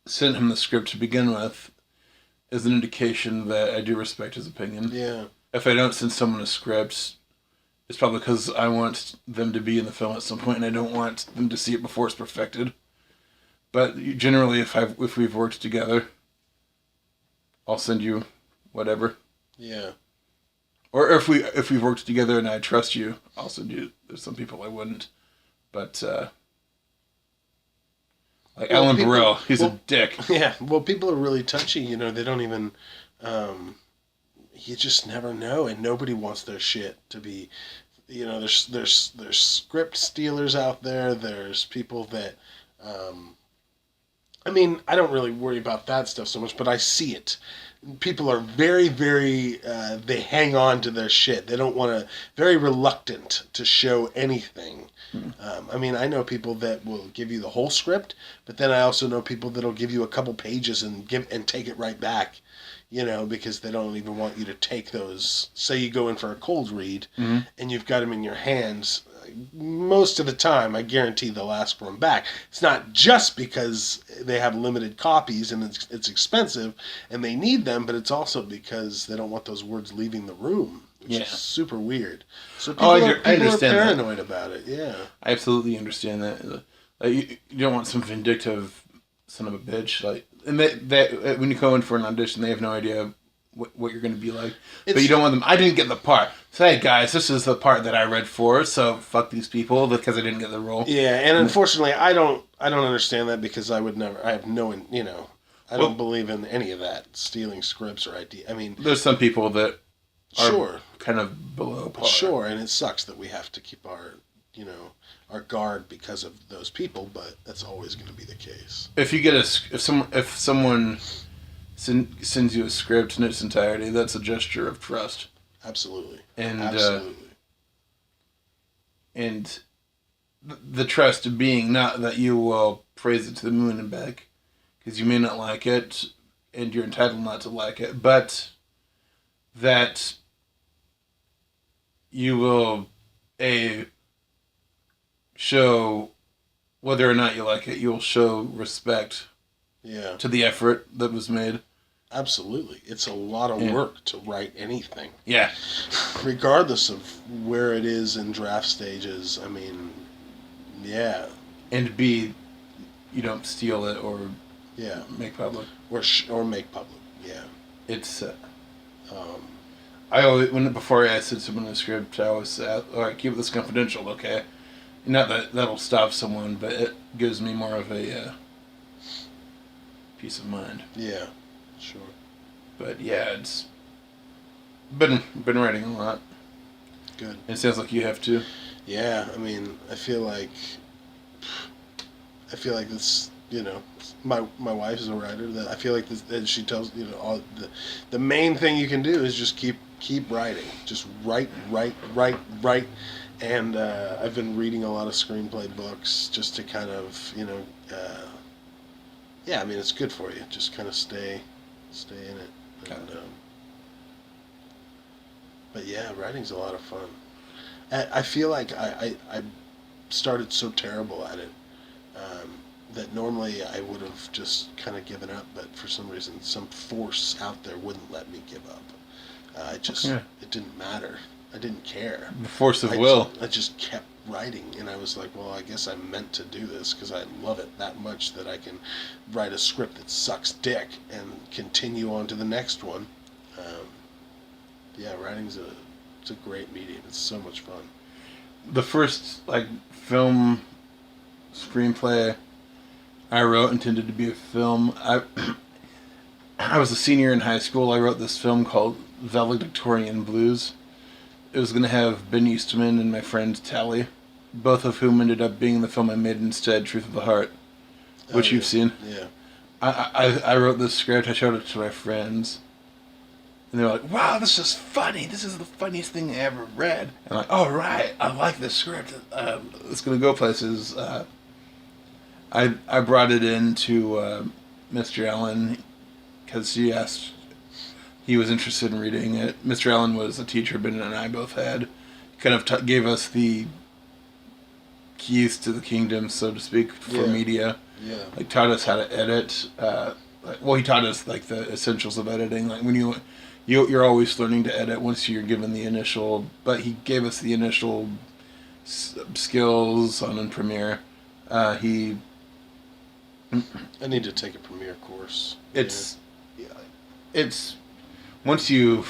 Speaker 2: the script to begin with is an indication that I do respect his opinion.
Speaker 3: Yeah.
Speaker 2: If I don't send someone a script, it's probably because I want them to be in the film at some point, and I don't want them to see it before it's perfected. But generally, if we've worked together, I'll send you whatever.
Speaker 3: Yeah.
Speaker 2: Or if we've worked together and I trust you, I'll send you. There's some people I wouldn't, but like Alan Burrell, he's a dick.
Speaker 3: Yeah. Well, people are really touchy. They don't even. You just never know, and nobody wants their shit to be. There's script stealers out there. There's people that. I mean, I don't really worry about that stuff so much, but I see it. People are very, very, they hang on to their shit. They don't want to, very reluctant to show anything. I mean, I know people that will give you the whole script, but then I also know people that'll give you a couple pages and take it right back, because they don't even want you to take those. Say you go in for a cold read, and you've got them in your hands. Most of the time, I guarantee they'll ask for them back. It's not just because they have limited copies and it's expensive and they need them, but it's also because they don't want those words leaving the room, which is super weird. So people,
Speaker 2: I
Speaker 3: are
Speaker 2: understand
Speaker 3: paranoid about it. Yeah,
Speaker 2: I absolutely understand that. Like you don't want some vindictive son of a bitch. Like, and they when you go in for an audition, they have no idea what you're going to be like. But you don't want them. I didn't get the part. Say, hey guys, this is the part that I read for. So fuck these people because I didn't get the role.
Speaker 3: Yeah, and unfortunately, I don't understand that because I would never. I have no, I don't believe in any of that stealing scripts or idea. I mean,
Speaker 2: there's some people that are
Speaker 3: sure,
Speaker 2: kind of below par.
Speaker 3: Sure, and it sucks that we have to keep our our guard because of those people, but that's always going to be the case.
Speaker 2: If you get if someone sends you a script in its entirety, that's a gesture of trust.
Speaker 3: Absolutely.
Speaker 2: And
Speaker 3: absolutely.
Speaker 2: And the trust being not that you will praise it to the moon and back, because you may not like it, and you're entitled not to like it, but that you will show whether or not you like it. You'll show respect.
Speaker 3: Yeah.
Speaker 2: To the effort that was made.
Speaker 3: Absolutely. It's a lot of work to write anything.
Speaker 2: Yeah.
Speaker 3: Regardless of where it is in draft stages, I mean, yeah.
Speaker 2: And B, you don't steal it or make public.
Speaker 3: Or make public, yeah.
Speaker 2: It's, I always, before I said someone in the script, I always say, all right, keep this confidential, okay? Not that that'll stop someone, but it gives me more of a, peace of mind.
Speaker 3: Yeah, sure.
Speaker 2: But yeah, it's been writing a lot.
Speaker 3: Good.
Speaker 2: It sounds like you have to.
Speaker 3: Yeah, I mean, I feel like this. My wife is a writer. That I feel like this. And she tells all the main thing you can do is just keep writing. Just write. And I've been reading a lot of screenplay books just to kind of yeah, I mean, it's good for you. Just kind of stay in it. And, but yeah, writing's a lot of fun. I feel like I started so terrible at it that normally I would have just kind of given up, but for some reason, some force out there wouldn't let me give up. It didn't matter. I didn't care.
Speaker 2: The force of will.
Speaker 3: I just kept writing, and I was like, well, I guess I'm meant to do this because I love it that much that I can write a script that sucks dick and continue on to the next one. Yeah, writing's it's a great medium. It's so much fun.
Speaker 2: The first film screenplay I wrote intended to be a film. I was a senior in high school. I wrote this film called Valedictorian Blues. It was going to have Ben Eastman and my friend Tally, both of whom ended up being the film I made instead, Truth of the Heart, which you've seen.
Speaker 3: Yeah.
Speaker 2: I wrote this script. I showed it to my friends. And they were like, wow, this is funny. This is the funniest thing I ever read. And I'm like, oh, right. I like this script. It's going to go places. I brought it in to Mr. Allen because he was interested in reading it. Mr. Allen was a teacher Ben and I both had. He kind of gave us the keys to the kingdom, so to speak, for media.
Speaker 3: Yeah.
Speaker 2: Taught us how to edit. He taught us the essentials of editing. When you're always learning to edit once you're given the initial. But he gave us the initial skills on Premiere.
Speaker 3: I need to take a Premiere course.
Speaker 2: It's once you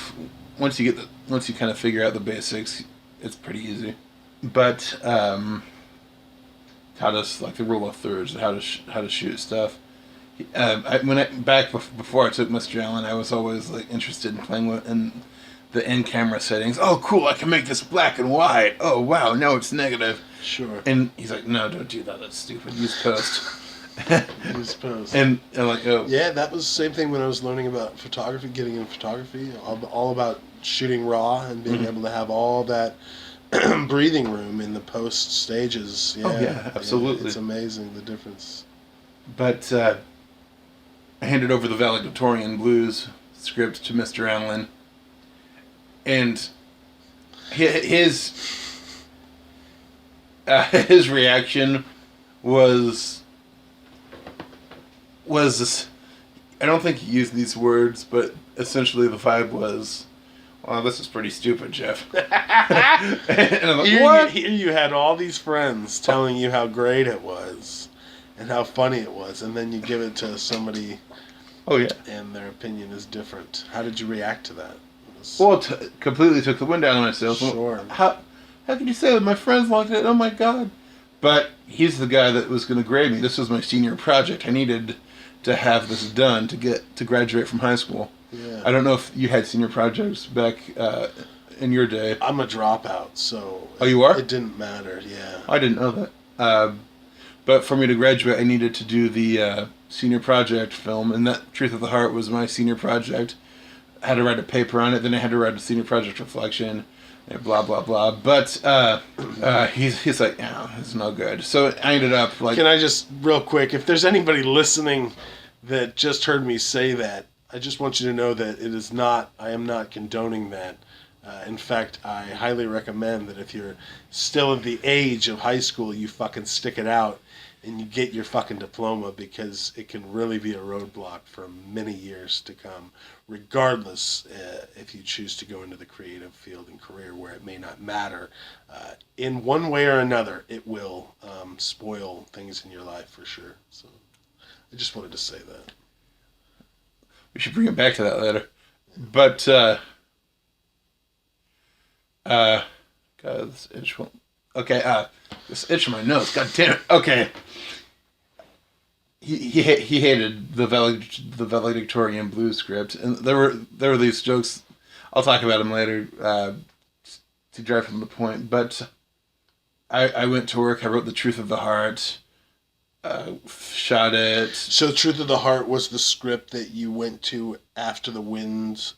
Speaker 2: kind of figure out the basics, it's pretty easy. But taught us the rule of thirds, how to shoot stuff. Before I took Mr. Allen, I was always interested in playing in the in-camera settings. Oh, cool! I can make this black and white. Oh, wow! No, it's negative.
Speaker 3: Sure.
Speaker 2: And he's like, no, don't do that. That's stupid. Use post.
Speaker 3: Use post.
Speaker 2: And oh.
Speaker 3: Yeah, that was the same thing when I was learning about photography, getting in photography. All about shooting raw and being able to have all that breathing room in the post stages. Yeah,
Speaker 2: oh yeah, absolutely.
Speaker 3: Yeah, it's amazing the difference.
Speaker 2: But I handed over the Valedictorian Blues script to Mr. Allen, and his reaction was this, I don't think he used these words, but essentially the vibe was, "Well, this is pretty stupid, Jeff." And I'm like, what?
Speaker 3: Here you had all these friends telling you how great it was. and how funny it was, and then you give it to somebody
Speaker 2: Oh yeah.
Speaker 3: and their opinion is different. How did you react to that? It was-
Speaker 2: Well, completely took the wind out of myself.
Speaker 3: Sure.
Speaker 2: How could you say that? My friends liked it. Oh my god. But he's the guy that was going to grade me. This was my senior project. I needed to have this done to get to graduate from high school.
Speaker 3: Yeah.
Speaker 2: I don't know if you had senior projects back in your day.
Speaker 3: I'm a dropout, so
Speaker 2: Oh, you are?
Speaker 3: It didn't matter. Yeah.
Speaker 2: I didn't know that. But for me to graduate, I needed to do the senior project film, and that Truth of the Heart was my senior project. I had to write a paper on it, then I had to write a senior project reflection, and blah blah blah. But he's like, yeah, it's no good. So I ended up like,
Speaker 3: Can I just real quick, if there's anybody listening that just heard me say that, I just want you to know that it is not. I am not condoning that. In fact, I highly recommend that if you're still at the age of high school, you fucking stick it out and you get your fucking diploma, because it can really be a roadblock for many years to come, regardless if you choose to go into the creative field and career where it may not matter. In one way or another, it will spoil things in your life for sure. So I just wanted to say that.
Speaker 2: we should bring it back to that later. But God, this itch won't. Okay, this itch in my nose. God damn it. Okay. He hated the valedictorian blues script, and there were these jokes. I'll talk about them later to drive home the point. But I went to work. I wrote The Truth of the Heart. Shot it.
Speaker 3: So Truth of the Heart was the script that you went to after the winds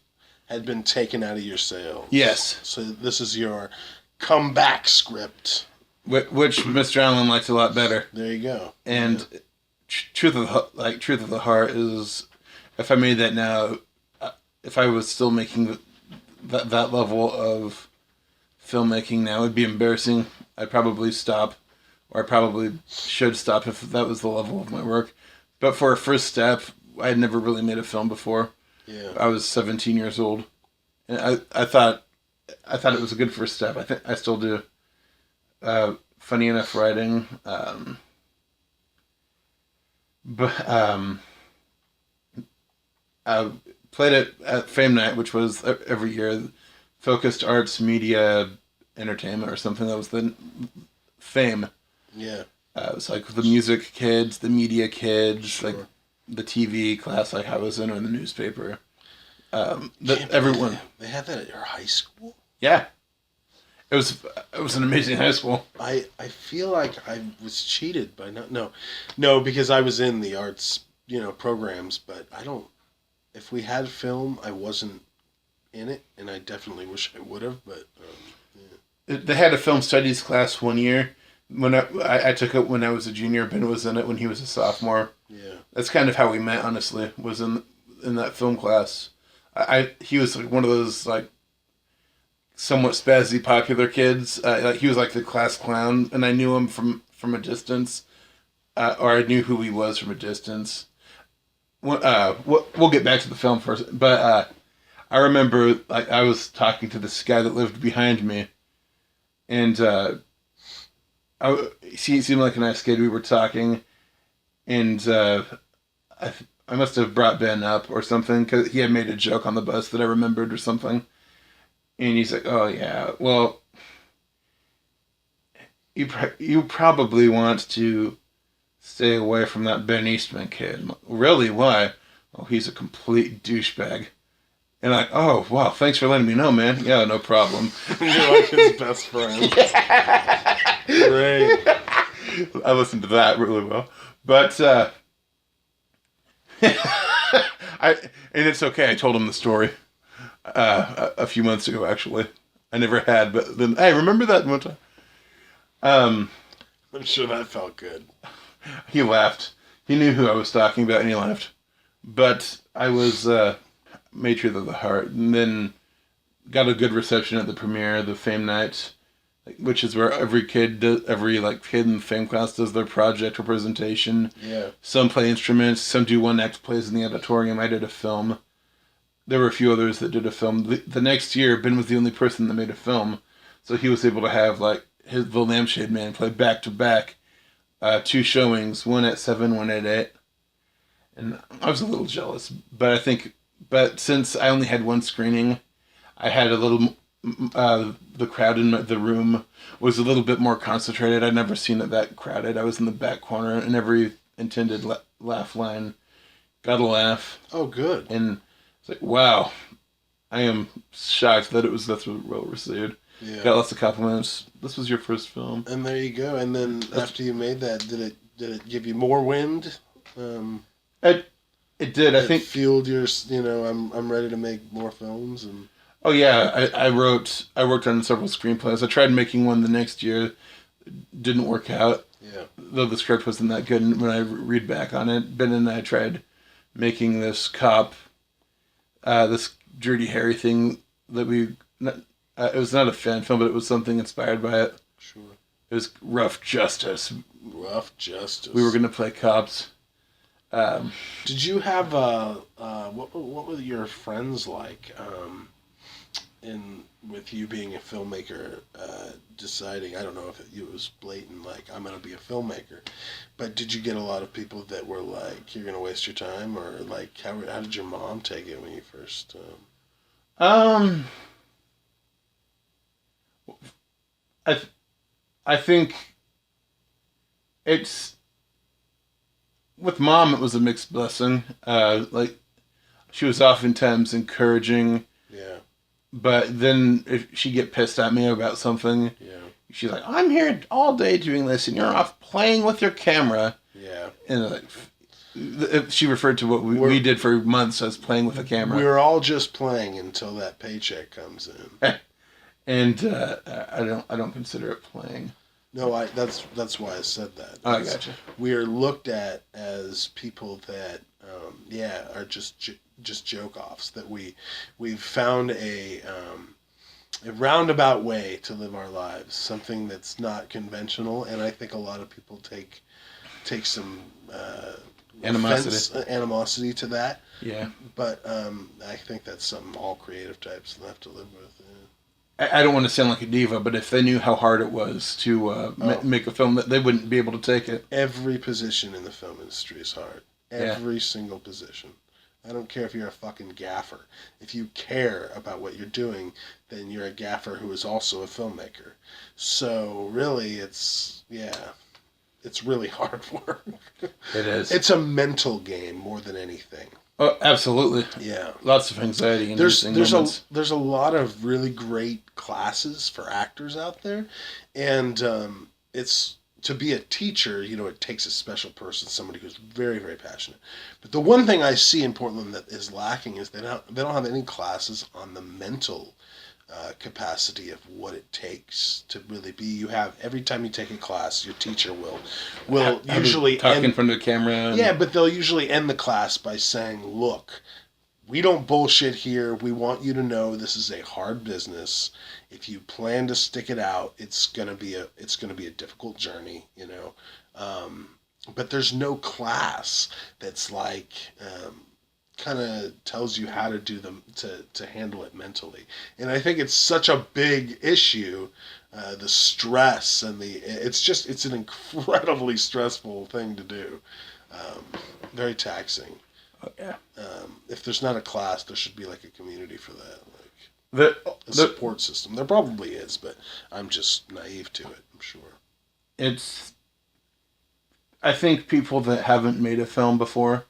Speaker 3: had been taken out of your sails.
Speaker 2: Yes.
Speaker 3: So this is your comeback script.
Speaker 2: Which Mr. Allen liked a lot better.
Speaker 3: There you go.
Speaker 2: And Truth of the Heart is, if I made that now, if I was still making that level of filmmaking now, it'd be embarrassing. I'd probably stop, or I probably should stop if that was the level of my work. But for a first step, I had never really made a film before.
Speaker 3: Yeah.
Speaker 2: I was 17 years old, and I thought it was a good first step. I think I still do. Funny enough, writing. But I played it at Fame Night, which was every year, Focused Arts Media Entertainment or something. That was the Fame.
Speaker 3: Yeah.
Speaker 2: It was like the music kids, the media kids,
Speaker 3: Sure.
Speaker 2: like the TV class like I was in, or the newspaper.
Speaker 3: Can't
Speaker 2: Everyone.
Speaker 3: believe They had that at your high school?
Speaker 2: Yeah. It was an amazing high school.
Speaker 3: I feel like I was cheated by no, because I was in the arts, programs, but I don't. If we had film, I wasn't in it, and I definitely wish I would have. But yeah.
Speaker 2: They had a film studies class one year. When I took it when I was a junior, Ben was in it when he was a sophomore.
Speaker 3: Yeah.
Speaker 2: That's kind of how we met, honestly, was in that film class. He was like one of those like somewhat spazzy popular kids. Like he was like the class clown, and I knew him from a distance, or I knew who he was from a distance. We'll get back to the film first, but I remember like I was talking to this guy that lived behind me, and he seemed like a nice kid. We were talking, and I must have brought Ben up or something because he had made a joke on the bus that I remembered or something. And he's like, "Oh yeah, well, you probably want to stay away from that Ben Eastman kid." I'm like, really? Why? Oh, he's a complete douchebag. And like, oh wow, thanks for letting me know, man. Yeah, no problem.
Speaker 3: You're like his best friend. Great.
Speaker 2: I listened to that really well, but and it's okay. I told him the story a few months ago. Actually, I never had, but then hey, remember that one time?
Speaker 3: I'm sure that felt good.
Speaker 2: He laughed. He knew who I was talking about, and he laughed. But I was made Truth of the Heart, and then got a good reception at the premiere, the Fame Night, which is where every kid kid in the Fame class does their project or presentation.
Speaker 3: Yeah.
Speaker 2: Some play instruments, some do one act plays in the auditorium. I did a film. There were a few others that did a film. The next year, Ben was the only person that made a film, so he was able to have like the Lampshade Man play back to back two showings, one at 7, one at 8. And I was a little jealous, but since I only had one screening, I had a little, the crowd in the room was a little bit more concentrated. I'd never seen it that crowded. I was in the back corner, and every intended laugh line got a laugh.
Speaker 3: Oh, good.
Speaker 2: And it's like, wow, I am shocked that it was that well received.
Speaker 3: Yeah.
Speaker 2: Got lots of compliments. This was your first film.
Speaker 3: And there you go. And then after you made that, did it give you more wind?
Speaker 2: It did. I think
Speaker 3: fueled your. I'm ready to make more films and.
Speaker 2: Oh yeah, I worked on several screenplays. I tried making one the next year, didn't work out.
Speaker 3: Yeah.
Speaker 2: Though the script wasn't that good, and when I read back on it, Ben and I tried making this cop, this Dirty Harry thing that it was not a fan film, but it was something inspired by it.
Speaker 3: Sure.
Speaker 2: It was Rough Justice.
Speaker 3: Rough Justice.
Speaker 2: We were gonna play cops.
Speaker 3: Did you have what were your friends like? With you being a filmmaker, deciding, I don't know if it was blatant, like, I'm going to be a filmmaker, but did you get a lot of people that were like, you're going to waste your time, or like, how did your mom take it when you first?
Speaker 2: I think it's with mom. It was a mixed blessing. Like she was oftentimes encouraging.
Speaker 3: Yeah.
Speaker 2: But then if she'd get pissed at me about something,
Speaker 3: Yeah.
Speaker 2: she's like, "I'm here all day doing this, and you're off playing with your camera."
Speaker 3: Yeah.
Speaker 2: And like, she referred to what we did for months as playing with a camera.
Speaker 3: We're all just playing until that paycheck comes in.
Speaker 2: And I don't consider it playing.
Speaker 3: No, that's why I said that.
Speaker 2: Oh, I gotcha.
Speaker 3: We are looked at as people that, are just joke offs. That we've found a roundabout way to live our lives, something that's not conventional, and I think a lot of people take some animosity to that.
Speaker 2: Yeah.
Speaker 3: But I think that's something all creative types have to live with. Yeah.
Speaker 2: I don't want to sound like a diva, but if they knew how hard it was to make a film, that they wouldn't be able to take it.
Speaker 3: Every position in the film industry is hard. Every single position. I don't care if you're a fucking gaffer. If you care about what you're doing, then you're a gaffer who is also a filmmaker. So really, it's really hard work.
Speaker 2: It is.
Speaker 3: It's a mental game more than anything.
Speaker 2: Oh, absolutely.
Speaker 3: Yeah.
Speaker 2: Lots of anxiety and
Speaker 3: There's
Speaker 2: moments.
Speaker 3: there's a lot of really great classes for actors out there, and it's to be a teacher. It takes a special person, somebody who's very, very passionate. But the one thing I see in Portland that is lacking is they don't have any classes on the mental capacity of what it takes to really be. You have, every time you take a class, your teacher will usually
Speaker 2: talk in front of the camera.
Speaker 3: Yeah, but they'll usually end the class by saying, "Look, we don't bullshit here. We want you to know this is a hard business. If you plan to stick it out, it's gonna be a difficult journey, but there's no class that's like kind of tells you how to do them to handle it mentally. And I think it's such a big issue, the stress and it's an incredibly stressful thing to do, very taxing.
Speaker 2: Oh, yeah.
Speaker 3: If there's not a class, there should be like a community for that, like a support system. There probably is, but I'm just naive to it, I'm sure.
Speaker 2: I think people that haven't made a film before,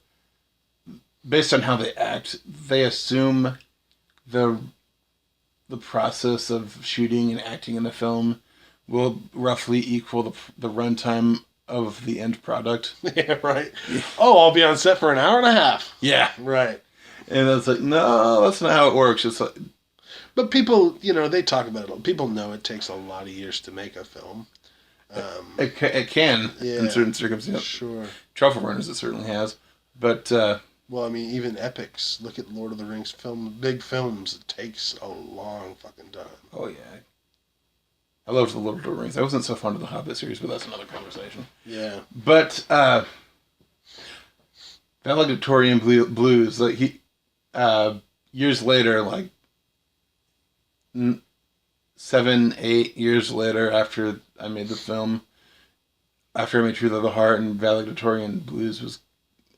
Speaker 2: based on how they act, they assume the process of shooting and acting in a film will roughly equal the runtime of the end product.
Speaker 3: Yeah, right. Oh, I'll be on set for an hour and a half.
Speaker 2: Yeah.
Speaker 3: Right.
Speaker 2: And it's like, no, that's not how it works. It's like,
Speaker 3: but people, they talk about it. People know it takes a lot of years to make a film.
Speaker 2: It can, in certain circumstances.
Speaker 3: Sure.
Speaker 2: Truffle Runners, it certainly has. But...
Speaker 3: well, I mean, even epics. Look at Lord of the Rings big films. It takes a long fucking time.
Speaker 2: Oh, yeah. I loved the Lord of the Rings. I wasn't so fond of the Hobbit series, but that's another conversation.
Speaker 3: Yeah.
Speaker 2: But, Valedictorian Blues, like, years later, like, 7, 8 years later after I made the film, after I Made Truth of the Heart and Valedictorian Blues was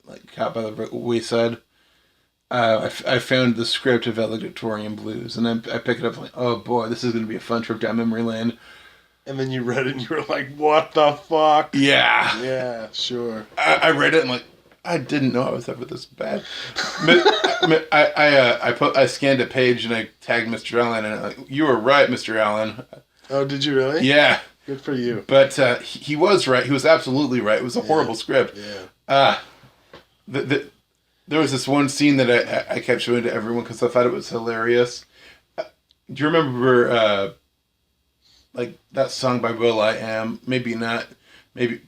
Speaker 2: like caught by the wayside, I found the script of Valedictorian Blues, and I picked it up like, oh boy, this is going to be a fun trip down memory lane.
Speaker 3: And then you read it and you were like, what the fuck?
Speaker 2: Yeah.
Speaker 3: Yeah, sure.
Speaker 2: I read it and like, I didn't know I was ever this bad. I scanned a page and I tagged Mr. Allen and like, you were right, Mr. Allen.
Speaker 3: Oh, did you really?
Speaker 2: Yeah.
Speaker 3: Good for you.
Speaker 2: But he was right. He was absolutely right. It was a horrible script.
Speaker 3: Yeah.
Speaker 2: There was this one scene that I kept showing to everyone because I thought it was hilarious. Do you remember like that song by will.i.am? Maybe not. Maybe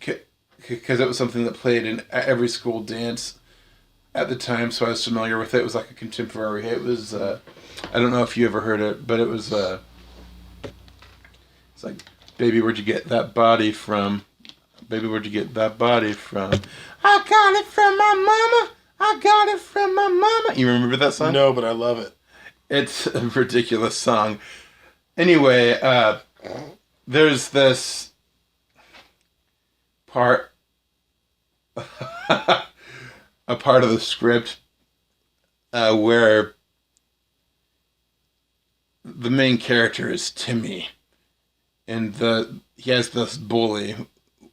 Speaker 2: because it was something that played in every school dance at the time, so I was familiar with it. It was like a contemporary hit. It was I don't know if you ever heard it, but it was it's like, baby, where'd you get that body from? Baby, where'd you get that body from? I got it from my mama. I got it from my mama. You remember that song?
Speaker 3: No, but I love it.
Speaker 2: It's a ridiculous song. Anyway, there's this part, a part of the script where the main character is Timmy, and he has this bully,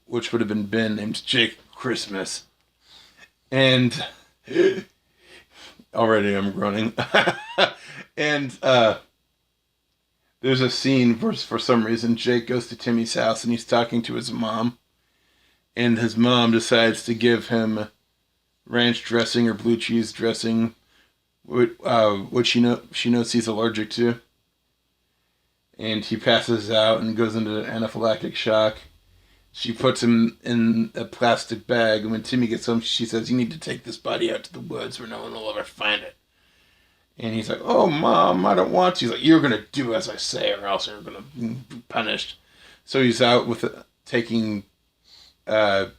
Speaker 2: which would have been Ben, named Jake Christmas, and already I'm groaning. And there's a scene where, for some reason, Jake goes to Timmy's house and he's talking to his mom. And his mom decides to give him ranch dressing or blue cheese dressing, which she knows he's allergic to. And he passes out and goes into anaphylactic shock. She puts him in a plastic bag, and when Timmy gets home, she says, you need to take this body out to the woods where no one will ever find it. And he's like, oh, Mom, I don't want to. He's like, you're going to do as I say, or else you're going to be punished. So he's out with taking the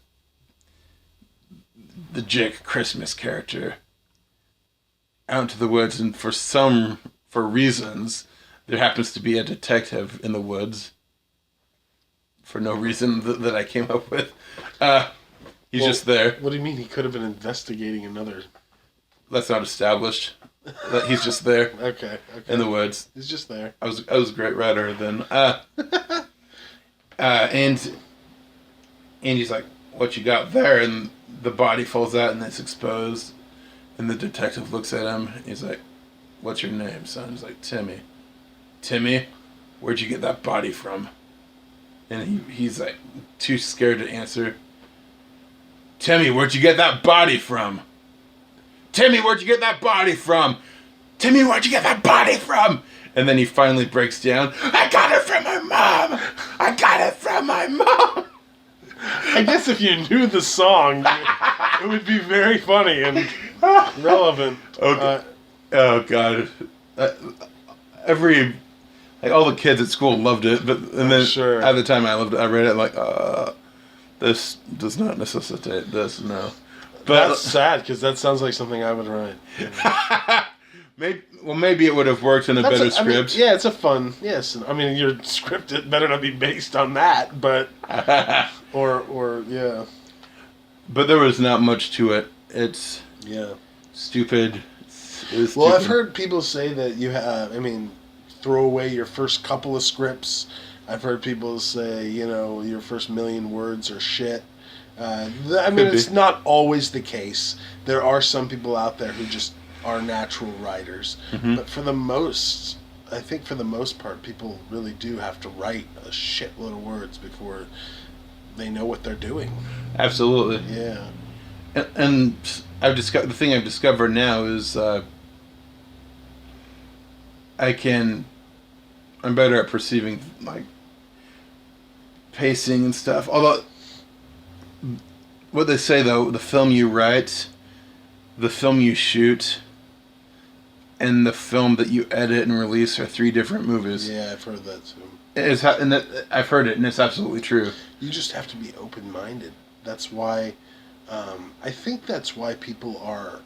Speaker 2: Jake Christmas character out into the woods, and for reasons, there happens to be a detective in the woods. For no reason that I came up with. He's just there.
Speaker 3: What do you mean? He could have been investigating another...
Speaker 2: That's not established. He's just there.
Speaker 3: Okay.
Speaker 2: In the woods.
Speaker 3: He's just there.
Speaker 2: I was a great writer then. And he's like, what you got there? And the body falls out and it's exposed. And the detective looks at him. He's like, what's your name, son? He's like, Timmy. Timmy, where'd you get that body from? And he's like too scared to answer. Timmy, where'd you get that body from? Timmy, where'd you get that body from? Timmy, where'd you get that body from? And then he finally breaks down. I got it from my mom. I got it from my mom.
Speaker 3: I guess if you knew the song, it would be very funny and relevant.
Speaker 2: Oh God. All the kids at school loved it, and then
Speaker 3: sure.
Speaker 2: At the time I read it like, this does not necessitate this, no. But
Speaker 3: that's sad because that sounds like something I would write.
Speaker 2: maybe it would have worked in a better script.
Speaker 3: Yeah, it's a fun. Yes, I mean your script it better not be based on that, but or yeah.
Speaker 2: But there was not much to it. It's stupid.
Speaker 3: Well, I've heard people say that throw away your first couple of scripts. I've heard people say, your first million words are shit. It's not always the case. There are some people out there who just are natural writers. Mm-hmm. But for the most part, people really do have to write a shitload of words before they know what they're doing.
Speaker 2: Absolutely.
Speaker 3: Yeah.
Speaker 2: And the thing I've discovered now is I'm better at perceiving like pacing and stuff. Although what they say though, the film you write, the film you shoot, and the film that you edit and release are 3 different movies.
Speaker 3: Yeah, I've heard that too.
Speaker 2: I've heard it, and it's absolutely true.
Speaker 3: You just have to be open-minded. That's why, I think that's why filmmakers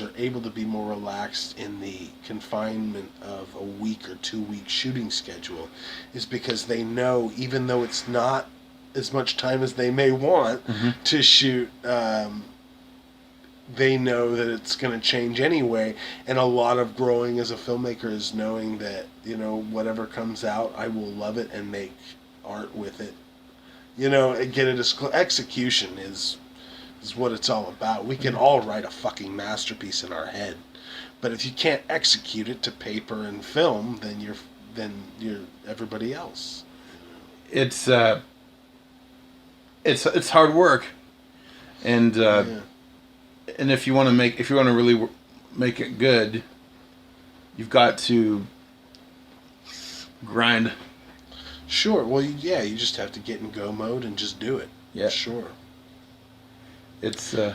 Speaker 3: are able to be more relaxed in the confinement of a week or 2 week shooting schedule, is because they know, even though it's not as much time as they may want to shoot, they know that it's going to change anyway. And a lot of growing as a filmmaker is knowing that, whatever comes out, I will love it and make art with it. And get it as execution is what it's all about. We can all write a fucking masterpiece in our head, but if you can't execute it to paper and film, then you're everybody else.
Speaker 2: It's hard work, and and if you want to really make it good, you've got to grind.
Speaker 3: Sure. Well, you just have to get in go mode and just do it.
Speaker 2: Yeah.
Speaker 3: Sure.
Speaker 2: It's and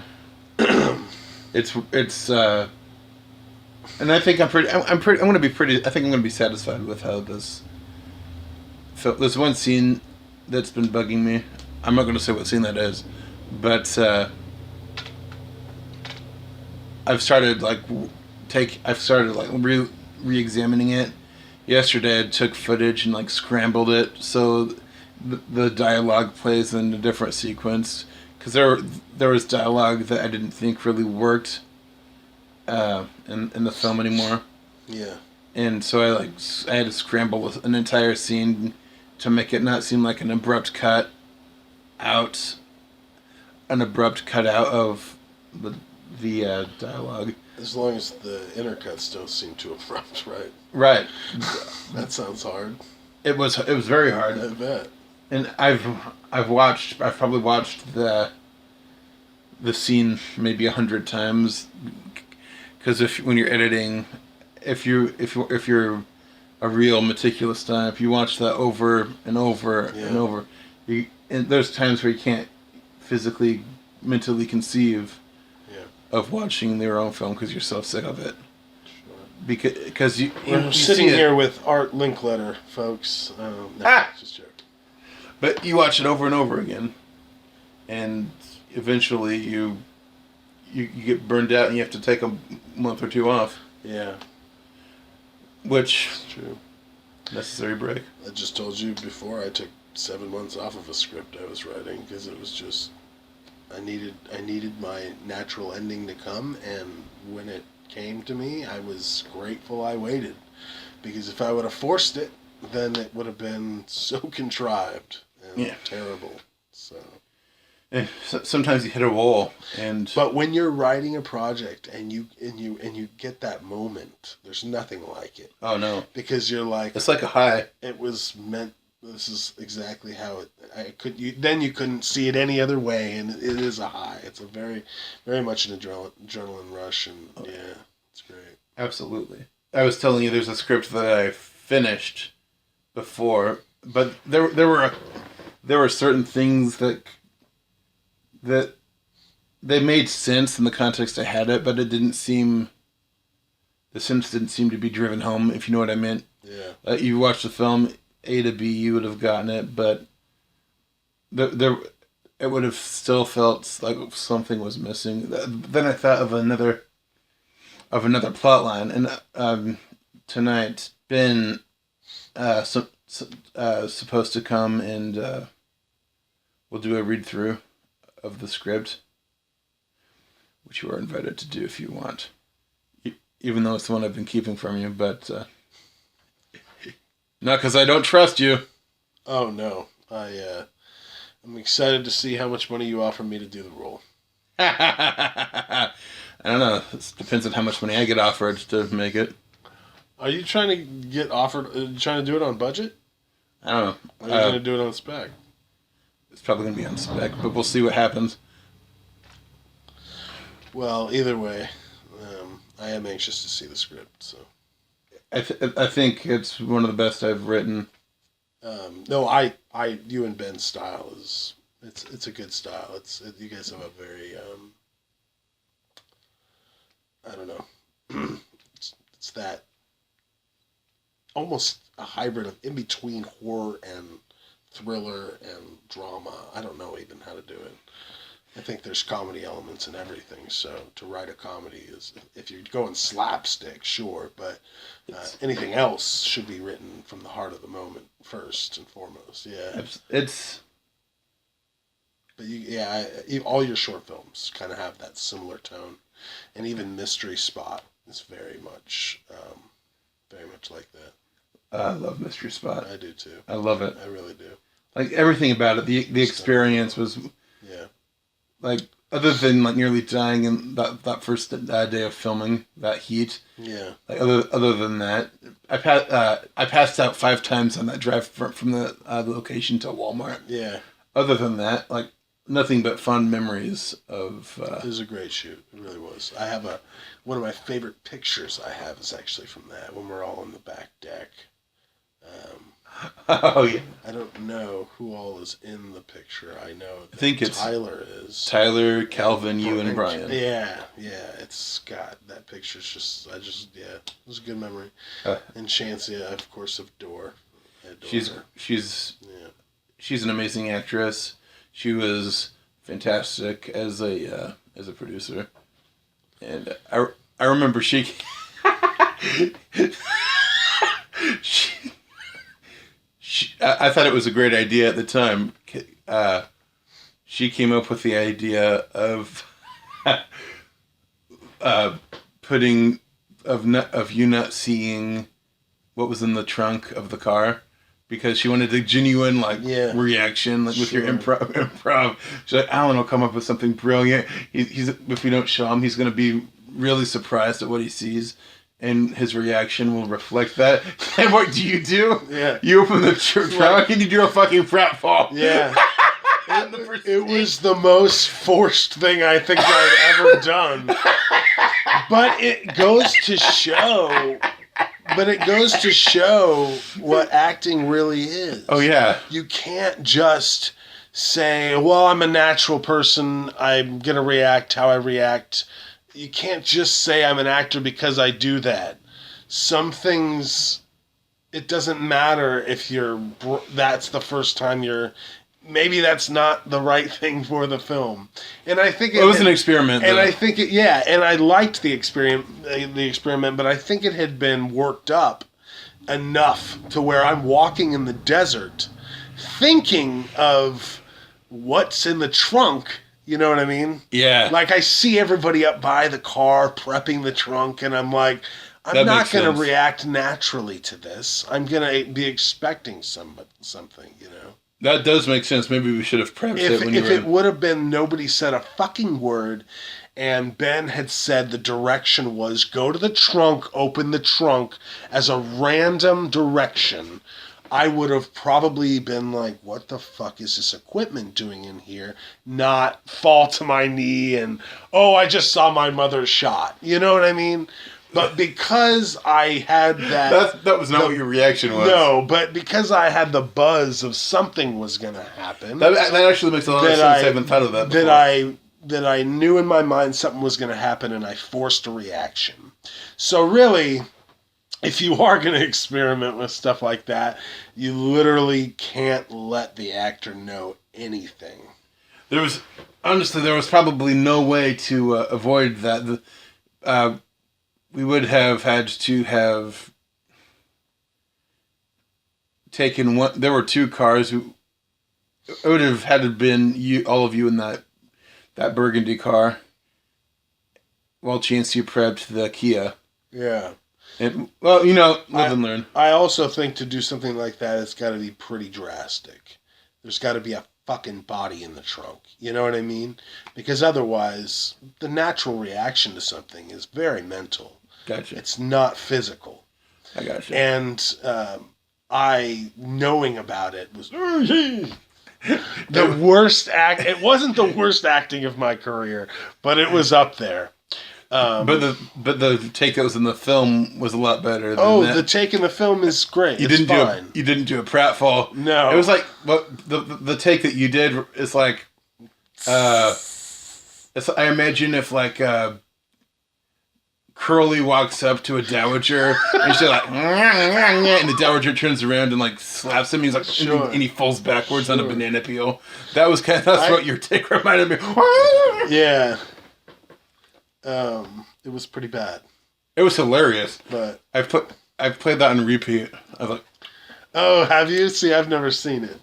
Speaker 2: I think I'm going to be pretty. I think I'm going to be satisfied with how this. So there's one scene that's been bugging me. I'm not going to say what scene that is, but I've started re-examining it. Yesterday I took footage and scrambled it so the dialogue plays in a different sequence, because there was dialogue that I didn't think really worked in the film anymore.
Speaker 3: Yeah.
Speaker 2: And so I had to scramble an entire scene to make it not seem like an abrupt cut out of the dialogue.
Speaker 3: As long as the intercuts don't seem too abrupt, right?
Speaker 2: Right.
Speaker 3: That sounds hard.
Speaker 2: It was very hard.
Speaker 3: I bet.
Speaker 2: And I've probably watched the scene maybe 100 times, because when you're editing, if you're a real meticulous type, you watch that over and over and over. And there's times where you can't physically, mentally conceive of watching their own film because you're so sick of it. Sure. Because
Speaker 3: we're sitting here with Art Linkletter, folks. Just joking.
Speaker 2: But you watch it over and over again, and eventually you get burned out and you have to take a month or two off.
Speaker 3: Yeah.
Speaker 2: Which
Speaker 3: is true.
Speaker 2: Necessary break.
Speaker 3: I just told you before I took 7 months off of a script I was writing because it was just I needed my natural ending to come, and when it came to me, I was grateful I waited, because if I would have forced it, then it would have been so contrived and terrible. So.
Speaker 2: And sometimes you hit a wall,
Speaker 3: but when you're writing a project and you get that moment, there's nothing like it.
Speaker 2: Oh no!
Speaker 3: Because you're like,
Speaker 2: it's like a high.
Speaker 3: It was meant. This is exactly how then you couldn't see it any other way, and it is a high. It's a very, very much an adrenaline rush, and it's great.
Speaker 2: Absolutely. I was telling you, there's a script that I finished before, but there were certain things that they made sense in the context I had it, but the sense didn't seem to be driven home, if you know what I meant.
Speaker 3: Yeah.
Speaker 2: You watch the film A to B, you would have gotten it, but it would have still felt like something was missing. Then I thought of another plot line, and tonight Ben supposed to come and we'll do a read through of the script, which you are invited to do if you want, even though it's the one I've been keeping from you, but not because I don't trust you.
Speaker 3: Oh no, I'm excited to see how much money you offer me to do the role.
Speaker 2: I don't know. It depends on how much money I get offered to make it.
Speaker 3: Are you trying to get offered? Trying to do it on budget?
Speaker 2: I don't know.
Speaker 3: Or are you going to do it on spec?
Speaker 2: It's probably going to be on spec, but we'll see what happens.
Speaker 3: Well, either way, I am anxious to see the script. So,
Speaker 2: I think it's one of the best I've written.
Speaker 3: No, you and Ben's style is it's a good style. You guys have a very I don't know. It's that almost a hybrid of in between horror and thriller and drama. I don't know even how to do it. I think there's comedy elements in everything. So to write a comedy is, if you're going slapstick, sure, but anything else should be written from the heart of the moment first and foremost. Yeah, But all your short films kind of have that similar tone, and even Mystery Spot is very much like that.
Speaker 2: I love Mystery Spot.
Speaker 3: I do too.
Speaker 2: I love it.
Speaker 3: I really do.
Speaker 2: Like everything about it, the experience was, like, other than like nearly dying in that first day of filming, that heat.
Speaker 3: Yeah.
Speaker 2: Like other than that, I passed out 5 times on that drive from the location to Walmart.
Speaker 3: Yeah.
Speaker 2: Other than that, like, nothing but fun memories of.
Speaker 3: It was a great shoot. It really was. I have one of my favorite pictures I have is actually from that, when we're all on the back deck.
Speaker 2: Oh yeah.
Speaker 3: I don't know who all is in the picture. I know
Speaker 2: I think it's
Speaker 3: Tyler is.
Speaker 2: Tyler, Calvin, you, and Brian.
Speaker 3: Yeah. It's Scott. That picture's it was a good memory. And Chancia, of course, of Door.
Speaker 2: She's an amazing actress. She was fantastic as a producer, and I remember she I thought it was a great idea at the time. She came up with the idea of of you not seeing what was in the trunk of the car, because she wanted a genuine reaction, like with your improv. She's like, Alan will come up with something brilliant. He's if we don't show him, he's going to be really surprised at what he sees, and his reaction will reflect that. And what do? Yeah. You open the trunk and you do a fucking pratfall.
Speaker 3: Yeah. It was the most forced thing I think I've ever done. But it goes to show what acting really is.
Speaker 2: Oh, yeah.
Speaker 3: You can't just say, well, I'm a natural person, I'm going to react how I react. You can't just say I'm an actor because I do that. Some things, it doesn't matter if that's the first time maybe that's not the right thing for the film. And I think
Speaker 2: it was an experiment.
Speaker 3: And I think and I liked the experiment, but I think it had been worked up enough to where I'm walking in the desert thinking of what's in the trunk. You know what I mean?
Speaker 2: Yeah.
Speaker 3: Like, I see everybody up by the car prepping the trunk, and I'm like, I'm not going to react naturally to this. I'm going to be expecting something, you know?
Speaker 2: That does make sense. Maybe we should have prepped it when
Speaker 3: it would have been nobody said a fucking word, and Ben had said the direction was go to the trunk, open the trunk as a random direction, I would have probably been like, what the fuck is this equipment doing in here? Not fall to my knee and, oh, I just saw my mother shot. You know what I mean? But because I had that...
Speaker 2: That was not what your reaction was.
Speaker 3: No, but because I had the buzz of something was going to happen...
Speaker 2: That actually makes a lot of sense. I haven't thought of that before.
Speaker 3: That I knew in my mind something was going to happen, and I forced a reaction. So really... If you are going to experiment with stuff like that, you literally can't let the actor know anything.
Speaker 2: There was probably no way to avoid that. We would have had to have taken one. There were 2 cars. It would have had to been all of you in that burgundy car, while Chancey prepped the Kia.
Speaker 3: Yeah.
Speaker 2: And, well, you know, live and learn.
Speaker 3: I also think to do something like that, it's got to be pretty drastic. There's got to be a fucking body in the trunk. You know what I mean? Because otherwise, the natural reaction to something is very mental.
Speaker 2: Gotcha.
Speaker 3: It's not physical.
Speaker 2: I gotcha.
Speaker 3: And knowing about it was the worst act. It wasn't the worst acting of my career, but it was up there.
Speaker 2: But the take that was in the film was a lot better. Than
Speaker 3: the take in the film is great. You didn't
Speaker 2: do a pratfall.
Speaker 3: No,
Speaker 2: it was like the take that you did is like, I imagine if like Curly walks up to a dowager and she's like, and the dowager turns around and like slaps him. He's like,
Speaker 3: sure.
Speaker 2: And he falls backwards on a banana peel. That's what your take reminded me.
Speaker 3: Yeah. It was pretty bad.
Speaker 2: It was hilarious.
Speaker 3: But
Speaker 2: I've played that on repeat. I was like,
Speaker 3: oh, have you? See, I've never seen it.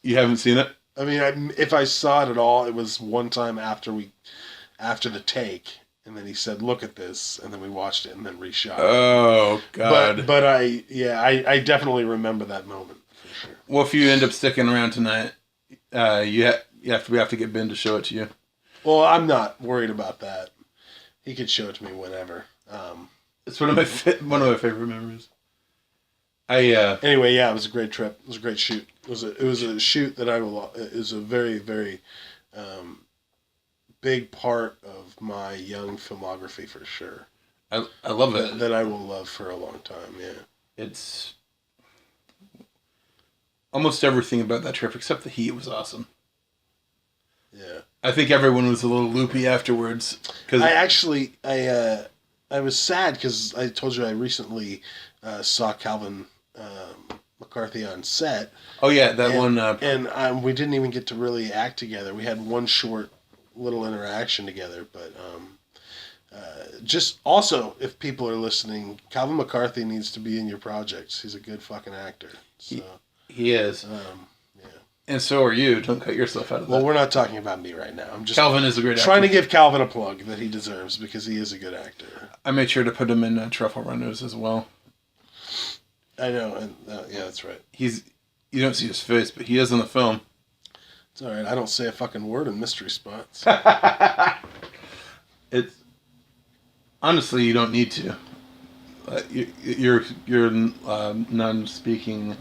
Speaker 2: You haven't seen it?
Speaker 3: I mean, if I saw it at all, it was one time after the take, and then he said, "Look at this," and then we watched it and then reshot it.
Speaker 2: Oh God!
Speaker 3: But I definitely remember that moment for sure.
Speaker 2: Well, if you end up sticking around tonight, you have to get Ben to show it to you.
Speaker 3: Well, I'm not worried about that. He could show it to me whenever.
Speaker 2: It's one of my favorite memories.
Speaker 3: Anyway, yeah, it was a great trip. It was a great shoot. It was a shoot that is a very, very big part of my young filmography for sure.
Speaker 2: I love it.
Speaker 3: That I will love for a long time. Yeah,
Speaker 2: it's almost everything about that trip except the heat was awesome.
Speaker 3: Yeah,
Speaker 2: I think everyone was a little loopy afterwards because
Speaker 3: I was sad because I told you I recently saw Calvin McCarthy on set.
Speaker 2: Oh yeah, that one.
Speaker 3: And we didn't even get to really act together. We had one short little interaction together, but just also, if people are listening, Calvin McCarthy needs to be in your projects. He's a good fucking actor. So,
Speaker 2: he is.
Speaker 3: yeah.
Speaker 2: And so are you. Don't cut yourself out of that.
Speaker 3: Well, we're not talking about me right now. I'm just
Speaker 2: Calvin is a great actor.
Speaker 3: trying to give Calvin a plug that he deserves because he is a good actor.
Speaker 2: I made sure to put him in Truffle Runners as well.
Speaker 3: I know, and yeah, that's right.
Speaker 2: You don't see his face, but he is in the film.
Speaker 3: It's all right. I don't say a fucking word in mystery spots.
Speaker 2: It's honestly, you don't need to. You're non-speaking.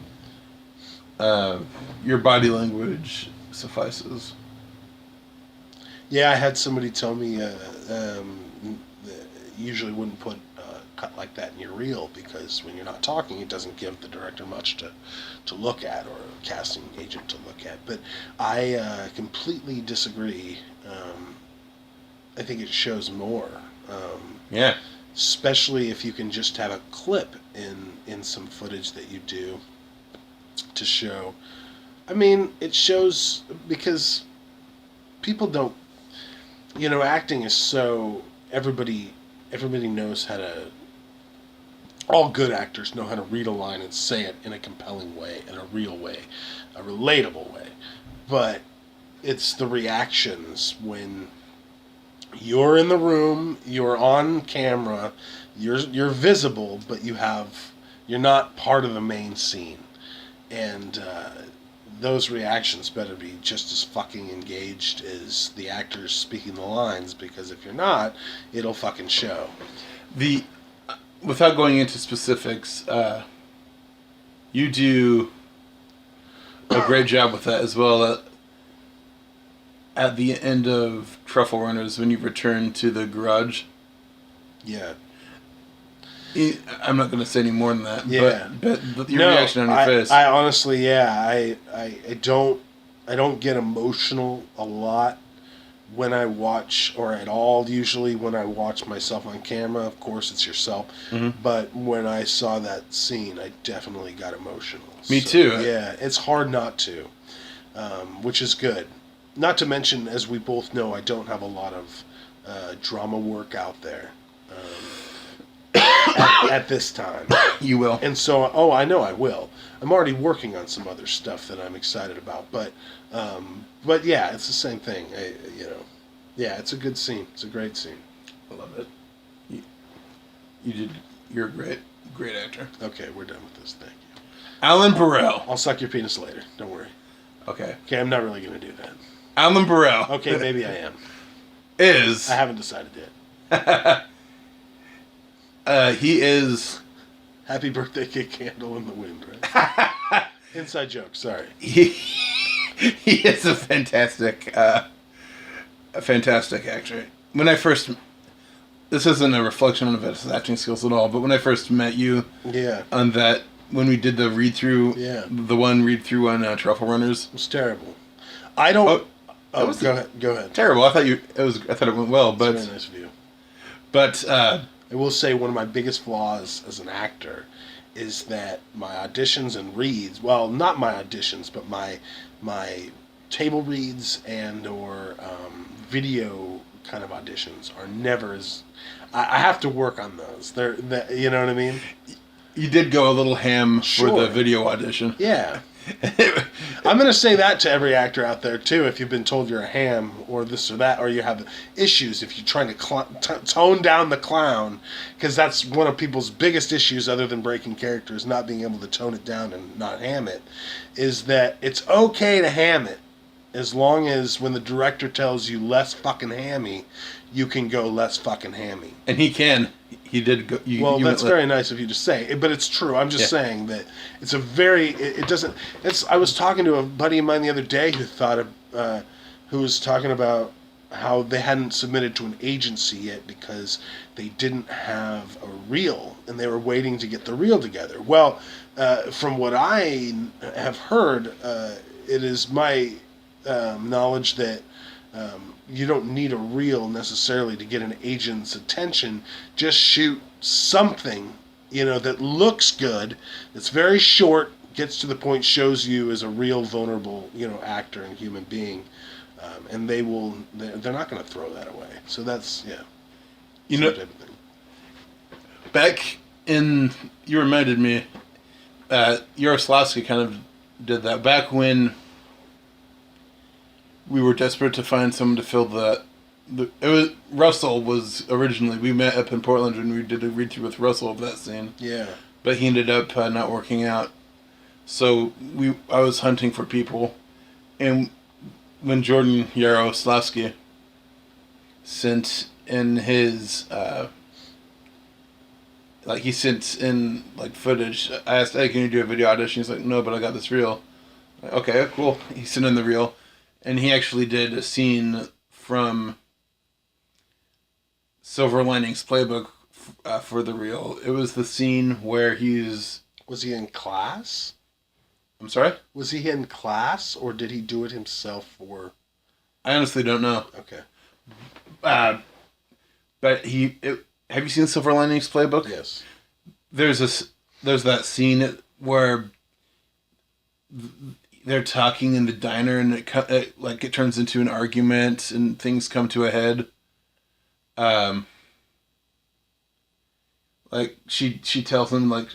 Speaker 2: Your body language suffices.
Speaker 3: Yeah, I had somebody tell me usually wouldn't put cut like that in your reel because when you're not talking, it doesn't give the director much to look at or a casting agent to look at. But I completely disagree. I think it shows more.
Speaker 2: Yeah.
Speaker 3: Especially if you can just have a clip in some footage that you do to show. I mean, it shows because people don't. Acting is so everybody knows how to. All good actors know how to read a line and say it in a compelling way, in a real way, a relatable way. But it's the reactions when you're in the room, you're on camera, you're visible, but you're not part of the main scene, and those reactions better be just as fucking engaged as the actors speaking the lines, because if you're not, it'll fucking show.
Speaker 2: Without going into specifics, you do a great job with that as well. At the end of Truffle Runners, when you return to the garage.
Speaker 3: Yeah.
Speaker 2: I'm not going to say any more than that.
Speaker 3: Yeah.
Speaker 2: But your reaction on your face.
Speaker 3: I honestly, I don't get emotional a lot when I watch, or at all usually when I watch myself on camera. Of course, it's yourself. Mm-hmm. But when I saw that scene, I definitely got emotional.
Speaker 2: Me too.
Speaker 3: Yeah, it's hard not to, which is good. Not to mention, as we both know, I don't have a lot of drama work out there at this time.
Speaker 2: You will.
Speaker 3: And so, I know I will. I'm already working on some other stuff that I'm excited about. But yeah, it's the same thing. Yeah, it's a good scene. It's a great scene.
Speaker 2: I love it. You're a great actor.
Speaker 3: Okay, we're done with this. Thank you.
Speaker 2: Alan Burrell.
Speaker 3: I'll suck your penis later. Don't worry.
Speaker 2: Okay.
Speaker 3: Okay, I'm not really going to do that.
Speaker 2: Alan Burrell.
Speaker 3: Okay, maybe I am.
Speaker 2: I
Speaker 3: haven't decided yet.
Speaker 2: He is...
Speaker 3: Happy birthday, Kick Candle in the Wind, right? Inside joke, sorry.
Speaker 2: He is a fantastic actor. When I first... This isn't a reflection on his acting skills at all, but when I first met you...
Speaker 3: Yeah.
Speaker 2: On that... When we did the read-through...
Speaker 3: Yeah.
Speaker 2: The one read-through on Truffle Runners...
Speaker 3: It was terrible. I don't... Go ahead.
Speaker 2: Terrible. I thought it went well, but...
Speaker 3: It's a very nice view.
Speaker 2: But...
Speaker 3: I will say one of my biggest flaws as an actor is that my auditions and reads, well, not my auditions, but my table reads and or video kind of auditions are never as... I have to work on those. You know what I mean?
Speaker 2: You did go a little ham for the video audition.
Speaker 3: Yeah. I'm going to say that to every actor out there, too, if you've been told you're a ham or this or that, or you have issues, if you're trying to tone down the clown, because that's one of people's biggest issues other than breaking characters, not being able to tone it down and not ham it, is that it's okay to ham it, as long as when the director tells you less fucking hammy, you can go less fucking hammy.
Speaker 2: And he can. He did go...
Speaker 3: That's very nice of you to say, but it's true. I'm just saying that it's a very... It doesn't... I was talking to a buddy of mine the other day who was talking about how they hadn't submitted to an agency yet because they didn't have a reel, and they were waiting to get the reel together. Well, from what I have heard, it is my knowledge that you don't need a reel necessarily to get an agent's attention. Just shoot something, that looks good, that's very short, gets to the point, shows you as a real vulnerable, actor and human being, and they're not going to throw that away. So that's
Speaker 2: back in, you reminded me, Yaroslavsky kind of did that back when we were desperate to find someone to fill Russell was originally, we met up in Portland and we did a read-through with Russell of that scene.
Speaker 3: Yeah.
Speaker 2: But he ended up not working out. So I was hunting for people. And when Jordan Yaroslavsky sent in his, he sent in, footage, I asked, hey, can you do a video audition? He's like, no, but I got this reel. Okay, cool. He sent in the reel. And he actually did a scene from Silver Linings Playbook for the reel. It was the scene where he's...
Speaker 3: Was he in class?
Speaker 2: I'm sorry?
Speaker 3: Was he in class, or did he do it himself for...
Speaker 2: I honestly don't know.
Speaker 3: Okay.
Speaker 2: But have you seen Silver Linings Playbook?
Speaker 3: Yes.
Speaker 2: There's that scene where they're talking in the diner and it turns into an argument and things come to a head. She tells him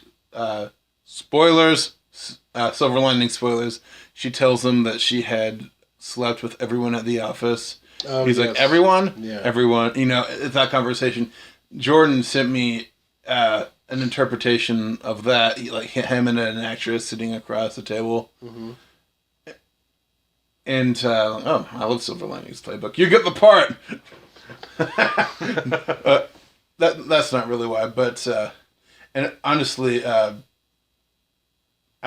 Speaker 2: spoilers, Silver Lining spoilers. She tells him that she had slept with everyone at the office. Oh, he's like, everyone?
Speaker 3: Yeah.
Speaker 2: Everyone. It's that conversation. Jordan sent me an interpretation of that, him and an actress sitting across the table. Mm-hmm. And, I love Silver Linings Playbook. You get the part! That's not really why, but, and honestly, I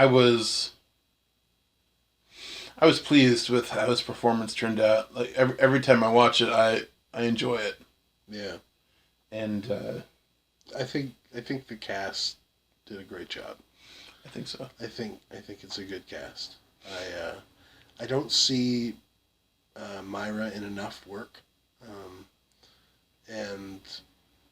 Speaker 2: was pleased with how his performance turned out. Every time I watch it, I enjoy it.
Speaker 3: Yeah.
Speaker 2: And,
Speaker 3: I think the cast did a great job.
Speaker 2: I think so.
Speaker 3: I think it's a good cast. I don't see Myra in enough work, and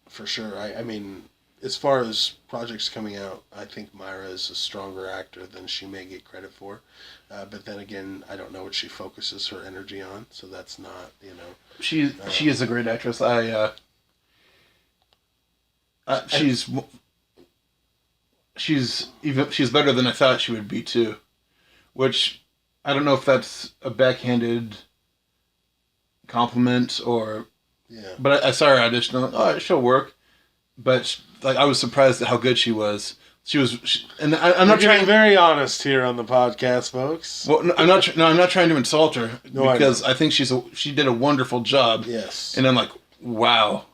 Speaker 3: for sure, I mean, as far as projects coming out, I think Myra is a stronger actor than she may get credit for. But then again, I don't know what she focuses her energy on, so that's not,
Speaker 2: She is a great actress. She's better than I thought she would be too, which I don't know if that's a backhanded compliment or.
Speaker 3: Yeah.
Speaker 2: But I saw her audition. I'm like, she'll work. But I was surprised at how good she was. And I'm not trying.
Speaker 3: Very honest here on the podcast, folks.
Speaker 2: Well, I'm not trying to insult her because I think she did a wonderful job.
Speaker 3: Yes.
Speaker 2: And I'm like, wow,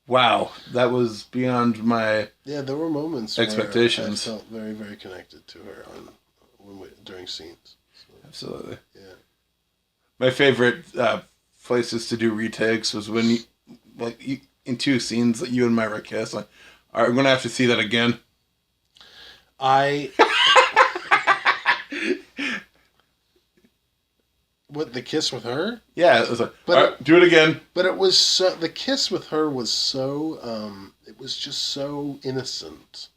Speaker 2: that was beyond my.
Speaker 3: Yeah, there were moments
Speaker 2: expectations.
Speaker 3: where I felt very, very connected to her during scenes. So,
Speaker 2: absolutely.
Speaker 3: Yeah.
Speaker 2: My favorite places to do retakes was when in two scenes that you and Myra kiss. All right, we're gonna have to see that again.
Speaker 3: What, the kiss with her?
Speaker 2: Yeah, it was all right, do it again.
Speaker 3: But it was the kiss with her was so it was just so innocent.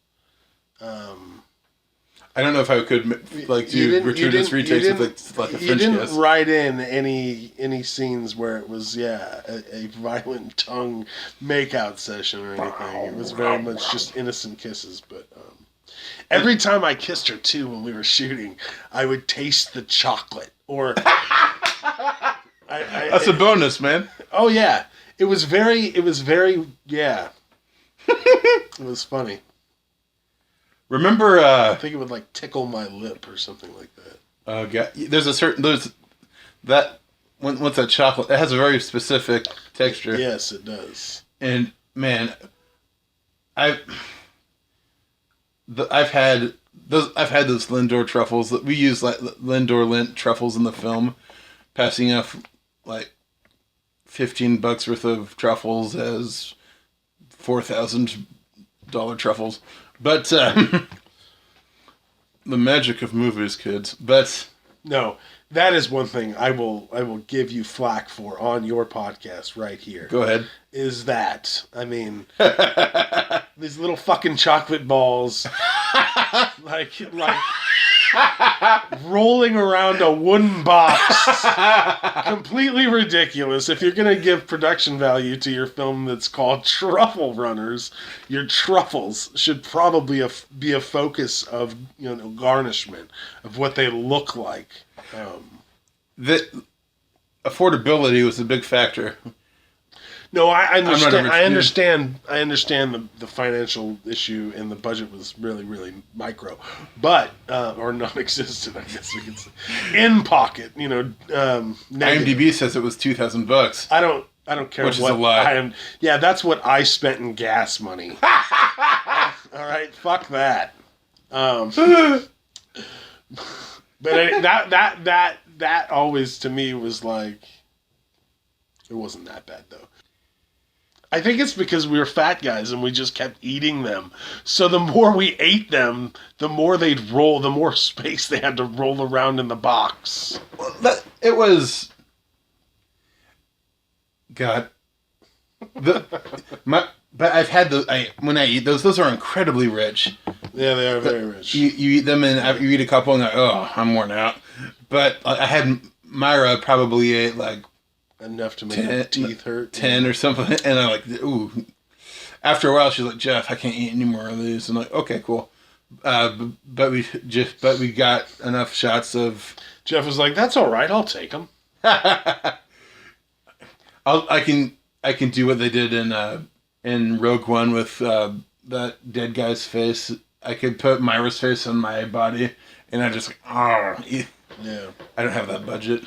Speaker 2: I don't know if I could do gratuitous retakes with a French kiss.
Speaker 3: You didn't write in any scenes where it was a violent tongue makeout session or anything. It was very much just innocent kisses. But Every time I kissed her too when we were shooting, I would taste the chocolate. Or
Speaker 2: That's a bonus, man.
Speaker 3: oh yeah, it was very yeah. It was funny.
Speaker 2: Remember,
Speaker 3: I think it would like tickle my lip or something like that.
Speaker 2: there's that once that chocolate, it has a very specific texture.
Speaker 3: Yes, it does.
Speaker 2: And man, I've had those Lindor truffles that we use, like Lindor lint truffles in the film, passing off like $15 worth of truffles as $4,000 truffles. But the magic of movies, kids. But
Speaker 3: no, that is one thing I will give you flack for on your podcast right here.
Speaker 2: Go ahead.
Speaker 3: Is that, I mean, these little fucking chocolate balls, like rolling around a wooden box, completely ridiculous. If you're gonna give production value to your film that's called Truffle Runners, your truffles should probably be a focus of garnishment of what they look like.
Speaker 2: The affordability was a big factor.
Speaker 3: No, I understand. I
Speaker 2: I
Speaker 3: understand the financial issue, and the budget was really, really micro, but or non-existent, I guess we could say. In pocket, negative.
Speaker 2: IMDb says it was $2,000.
Speaker 3: I don't care
Speaker 2: Which
Speaker 3: what
Speaker 2: is a lot.
Speaker 3: I am. Yeah, that's what I spent in gas money. All right, fuck that. But that always to me was like, it wasn't that bad though. I think it's because we were fat guys and we just kept eating them. So the more we ate them, the more they'd roll, the more space they had to roll around in the box.
Speaker 2: It was... God. But I've had when I eat those are incredibly rich.
Speaker 3: Yeah, they are very rich.
Speaker 2: You eat them and you eat a couple and I'm worn out. But I had Myra probably ate like
Speaker 3: enough to make her teeth hurt.
Speaker 2: 10 or something. And I'm like, ooh. After a while, she's like, Jeff, I can't eat any more of these. I'm like, okay, cool. But we got enough shots of...
Speaker 3: Jeff was like, that's all right. I'll take them.
Speaker 2: I can do what they did in Rogue One with that dead guy's face. I could put Myra's face on my body, and I just yeah. I don't have that budget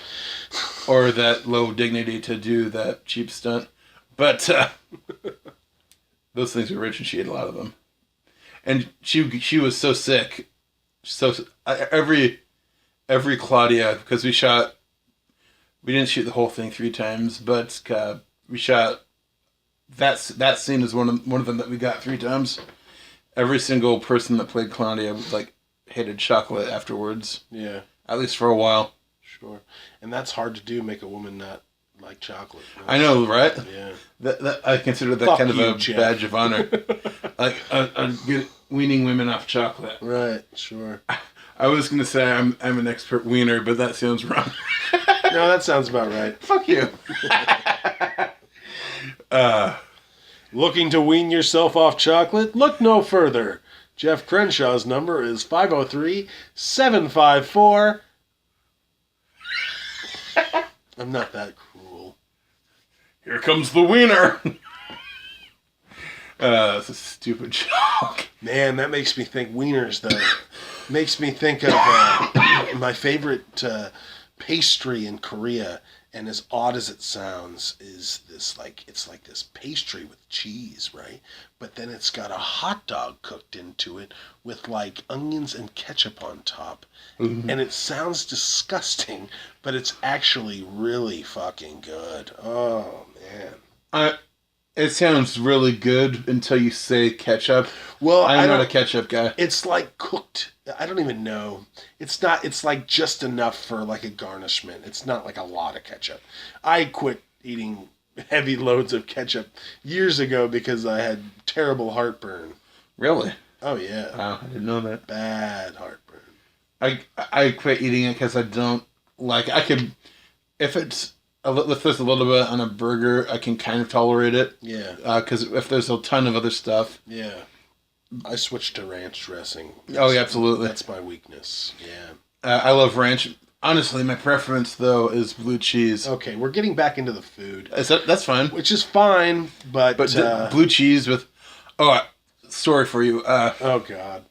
Speaker 2: or that low dignity to do that cheap stunt, but those things were rich, and she ate a lot of them. And she was so sick, every Claudia, because we didn't shoot the whole thing 3 times, but we shot that scene is one of them that we got 3 times. Every single person that played Claudia hated chocolate afterwards.
Speaker 3: Yeah.
Speaker 2: At least for a while.
Speaker 3: Sure. And that's hard to do, make a woman not like chocolate.
Speaker 2: I know, right?
Speaker 3: Yeah.
Speaker 2: That I consider that
Speaker 3: Fuck
Speaker 2: kind of
Speaker 3: you,
Speaker 2: a
Speaker 3: Jeff.
Speaker 2: badge of honor. Weaning women off chocolate.
Speaker 3: Right, sure.
Speaker 2: I was going to say I'm an expert wiener, but that sounds wrong.
Speaker 3: No, that sounds about right.
Speaker 2: Fuck you.
Speaker 3: Looking to wean yourself off chocolate? Look no further. Jeff Crenshaw's number is 503-754... I'm not that cruel.
Speaker 2: Here comes the wiener. That's a stupid joke.
Speaker 3: Man, that makes me think wieners, though. Makes me think of my favorite pastry in Korea, and as odd as it sounds, is this it's like this pastry with cheese, right? But then it's got a hot dog cooked into it with onions and ketchup on top. Mm-hmm. And it sounds disgusting, but it's actually really fucking good. Oh, man.
Speaker 2: It sounds really good until you say ketchup.
Speaker 3: Well,
Speaker 2: I'm not a ketchup guy.
Speaker 3: It's cooked. I don't even know. It's just enough for a garnishment. It's not a lot of ketchup. I quit eating heavy loads of ketchup years ago because I had terrible heartburn.
Speaker 2: Really?
Speaker 3: Oh yeah.
Speaker 2: Wow, I didn't know that.
Speaker 3: Bad heartburn.
Speaker 2: I quit eating it because I don't like. I could, if there's a little bit on a burger, I can kind of tolerate it.
Speaker 3: Yeah.
Speaker 2: Because if there's a ton of other stuff.
Speaker 3: Yeah. I switched to ranch dressing.
Speaker 2: Oh, yeah, absolutely.
Speaker 3: That's my weakness. Yeah.
Speaker 2: I love ranch. Honestly, my preference though is blue cheese.
Speaker 3: Okay, we're getting back into the food,
Speaker 2: That's fine.
Speaker 3: which is fine, but
Speaker 2: Blue cheese with. Oh, story for you.
Speaker 3: oh god.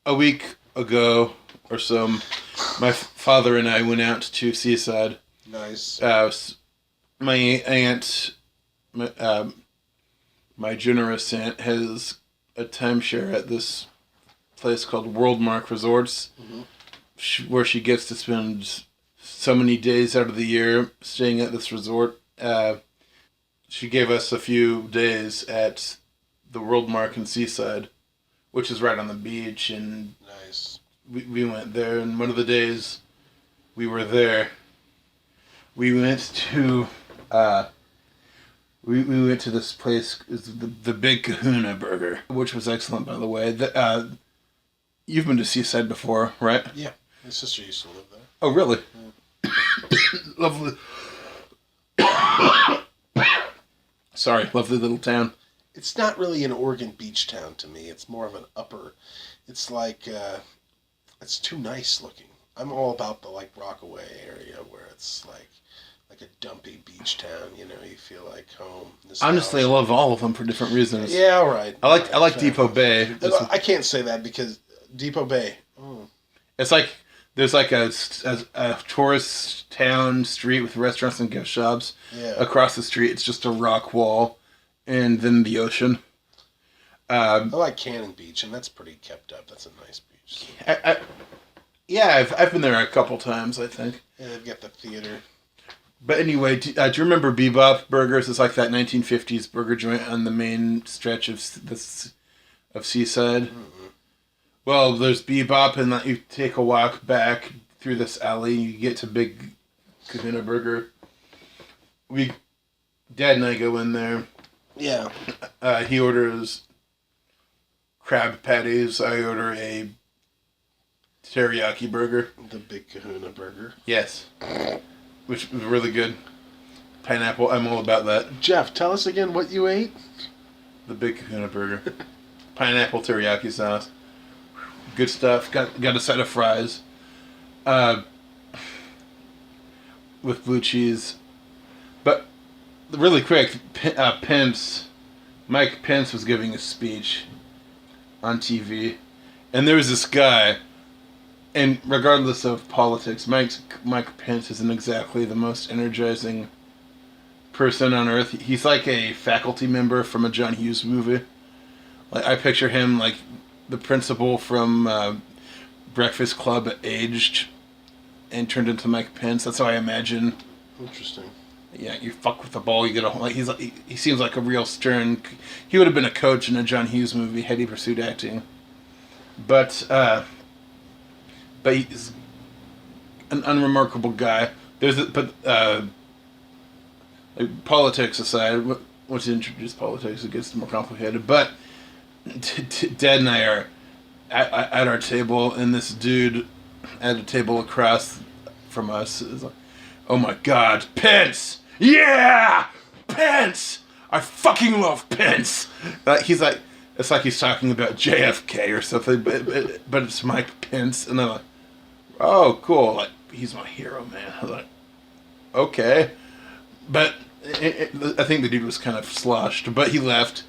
Speaker 2: A week ago or so, my father and I went out to Seaside.
Speaker 3: Nice.
Speaker 2: My aunt, my generous aunt, has a timeshare at this place called Worldmark Resorts, where she gets to spend so many days out of the year staying at this resort. She gave us a few days at the Worldmark in Seaside, which is right on the beach, and
Speaker 3: Nice.
Speaker 2: we went there. And one of the days we were there, we went to we went to this place, the Big Kahuna Burger, which was excellent, by the way. You've been to Seaside before, right?
Speaker 3: Yeah. My sister used to live there.
Speaker 2: Oh, really? Lovely. Sorry, lovely little town.
Speaker 3: It's not really an Oregon beach town to me. It's more of an upper. It's like it's too nice looking. I'm all about the like Rockaway area where it's like a dumpy beach town. You know, you feel like home.
Speaker 2: Honestly, I
Speaker 3: nostalgia.
Speaker 2: love all of them for different reasons.
Speaker 3: Yeah, all right.
Speaker 2: I like
Speaker 3: Fair
Speaker 2: Depot
Speaker 3: enough.
Speaker 2: Bay.
Speaker 3: I can't say that because Depot Bay. Oh.
Speaker 2: It's like there's like a tourist town street with restaurants and gift shops.
Speaker 3: Yeah.
Speaker 2: Across the street, it's just a rock wall, and then the ocean.
Speaker 3: I like Cannon Beach, and that's pretty kept up. That's a nice beach.
Speaker 2: I've been there a couple times, I think.
Speaker 3: Yeah, they've got the theater.
Speaker 2: But anyway, do you remember Bebop Burgers? It's like that 1950s burger joint on the main stretch of Seaside.
Speaker 3: Mm-mm.
Speaker 2: Well, there's Bebop, and you take a walk back through this alley, you get to Big Kahuna Burger. Dad and I go in there.
Speaker 3: Yeah.
Speaker 2: He orders crab patties. I order a teriyaki burger.
Speaker 3: The Big Kahuna Burger.
Speaker 2: Yes. Which was really good. Pineapple, I'm all about that.
Speaker 3: Jeff, tell us again what you ate.
Speaker 2: The Big Kahuna Burger. Pineapple teriyaki sauce. Good stuff. Got a set of fries. With blue cheese. But really quick, Mike Pence was giving a speech on TV, and there was this guy, and regardless of politics, Mike Pence isn't exactly the most energizing person on earth. He's like a faculty member from a John Hughes movie. Like, I picture him like the principal from Breakfast Club aged and turned into Mike Pence. That's how I imagine.
Speaker 3: Interesting.
Speaker 2: Yeah, you fuck with the ball, you get a like. He seems like a real stern. He would have been a coach in a John Hughes movie had he pursued acting. But he's an unremarkable guy. Like, politics aside, once you introduce politics, it gets more complicated. But Dad and I are at our table, and this dude at a table across from us is like, "Oh my God, Pence! Yeah, Pence! I fucking love Pence!" He's like, it's like he's talking about JFK or something, but it's Mike Pence, and I'm like, "Oh, cool! Like, he's my hero, man." I was like, "Okay," but I think the dude was kind of sloshed, but he left.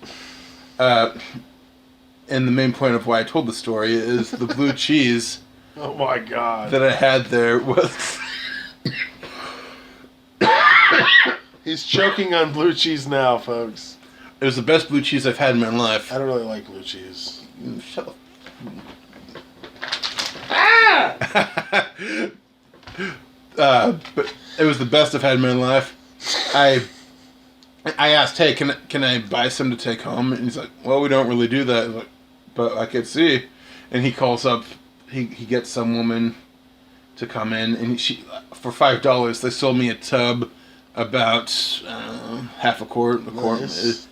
Speaker 2: And the main point of why I told the story is the blue cheese
Speaker 3: Oh my God.
Speaker 2: that I had there was.
Speaker 3: He's choking on blue cheese now, folks.
Speaker 2: It was the best blue cheese I've had in my life.
Speaker 3: I don't really like blue cheese.
Speaker 2: Shut up. But it was the best I've had in my life. I asked, "Hey, can I buy some to take home?" And he's like, "Well, we don't really do that." I was like, "But I could see." And he calls up. He gets some woman to come in, and for $5 they sold me a tub about half a quart, a quart.
Speaker 3: Nice.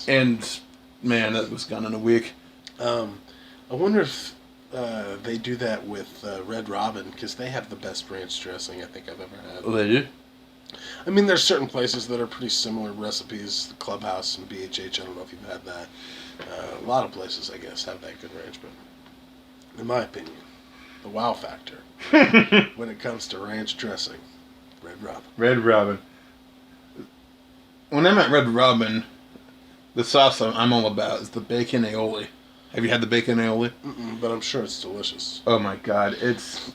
Speaker 2: And man, that was gone in a week.
Speaker 3: I wonder if they do that with Red Robin, because they have the best ranch dressing I think I've ever had.
Speaker 2: Oh, they do?
Speaker 3: I mean, there's certain places that are pretty similar recipes. The Clubhouse and BHH. I don't know if you've had that. A lot of places, I guess, have that good ranch, but in my opinion, the wow factor when it comes to ranch dressing, Red Robin.
Speaker 2: Red Robin. When I'm at Red Robin, the sauce I'm all about is the bacon aioli. Have you had the bacon aioli?
Speaker 3: Mm-mm, but I'm sure it's delicious.
Speaker 2: Oh my god,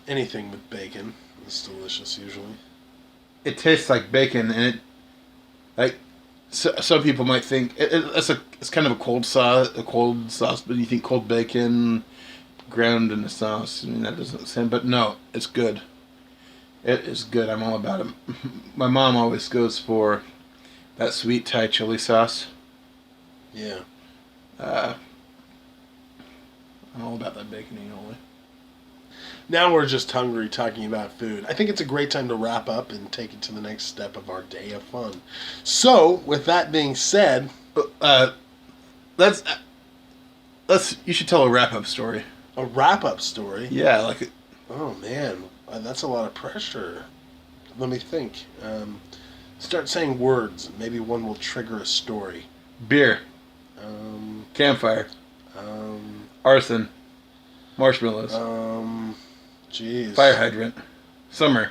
Speaker 3: Anything with bacon is delicious usually.
Speaker 2: it tastes like bacon, and some people might think it's kind of a cold sauce, but you think cold bacon ground in the sauce. I mean, that doesn't sound, but no, it's good. It is good. I'm all about it. My mom always goes for that sweet Thai chili sauce.
Speaker 3: Yeah.
Speaker 2: I'm all about that bacon aioli.
Speaker 3: Now we're just hungry talking about food. I think it's a great time to wrap up and take it to the next step of our day of fun. So, with that being said,
Speaker 2: Let's. You should tell a wrap-up story.
Speaker 3: a wrap-up story.
Speaker 2: Yeah, like
Speaker 3: Oh man, that's a lot of pressure. Let me think. Start saying words. Maybe one will trigger a story.
Speaker 2: beer,
Speaker 3: Um,
Speaker 2: campfire,
Speaker 3: um,
Speaker 2: arson, marshmallows,
Speaker 3: jeez.
Speaker 2: fire hydrant, summer,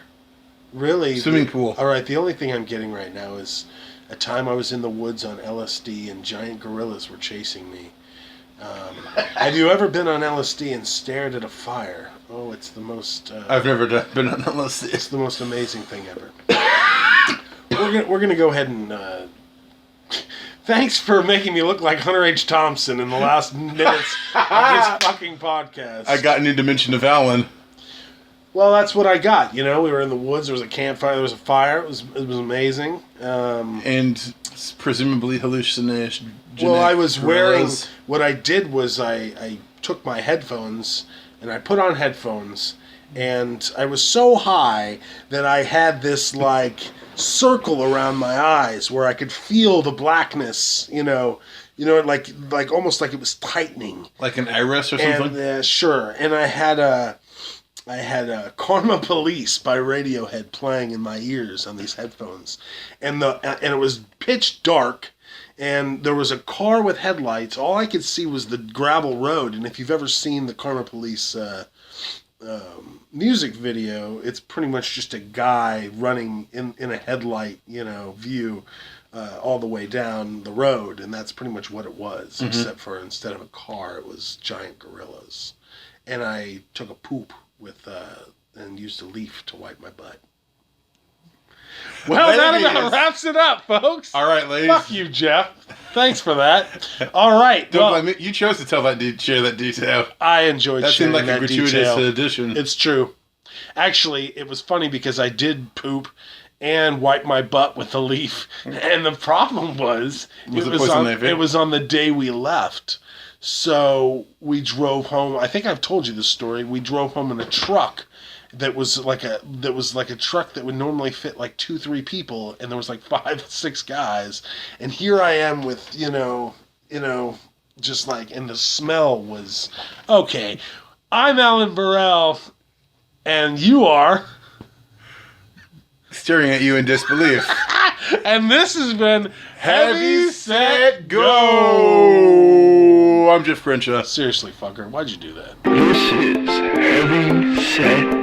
Speaker 3: Really?
Speaker 2: swimming pool.
Speaker 3: All right. The only thing I'm getting right now is a time I was in the woods on LSD and giant gorillas were chasing me. Have you ever been on LSD and stared at a fire? Oh, it's the most.
Speaker 2: I've never been on LSD.
Speaker 3: It's the most amazing thing ever. We're gonna go ahead and. Thanks for making me look like Hunter H. Thompson in the last minutes of this fucking podcast.
Speaker 2: I got a new dimension of Alan.
Speaker 3: Well, that's what I got. You know, we were in the woods. There was a campfire. There was a fire. It was amazing.
Speaker 2: And presumably hallucination.
Speaker 3: Well, I was wearing.
Speaker 2: gorillas.
Speaker 3: What I did was I took my headphones and I put on headphones, and I was so high that I had this like circle around my eyes where I could feel the blackness. Like almost like it was tightening.
Speaker 2: Like an iris or something?
Speaker 3: And sure, and I had a Karma Police by Radiohead playing in my ears on these headphones, and it was pitch dark, and there was a car with headlights. All I could see was the gravel road, and if you've ever seen the Karma Police music video, it's pretty much just a guy running in a headlight, view. All the way down the road, and that's pretty much what it was, except for instead of a car, it was giant gorillas. And I took a poop and used a leaf to wipe my butt. Well, that about wraps it up, folks.
Speaker 2: All right, ladies.
Speaker 3: Fuck you, Jeff. Thanks for that. All right.
Speaker 2: Don't blame me. You chose to share that detail.
Speaker 3: I enjoyed
Speaker 2: That seemed
Speaker 3: sharing
Speaker 2: like a
Speaker 3: that
Speaker 2: gratuitous
Speaker 3: detail.
Speaker 2: addition.
Speaker 3: It's true. Actually, it was funny because I did poop and wipe my butt with a leaf. And the problem was, it was on the day we left. So we drove home. I think I've told you this story. We drove home in a truck that was like a truck that would normally fit like 2-3 people, and there was like 5-6 guys. And here I am with just like, and the smell was okay. I'm Alan Burrell, and you are
Speaker 2: staring at you in disbelief.
Speaker 3: And this has been
Speaker 2: Heavy Set Go! I'm Jeff Crenshaw.
Speaker 3: Seriously, fucker, why'd you do that?
Speaker 1: This is Heavy Set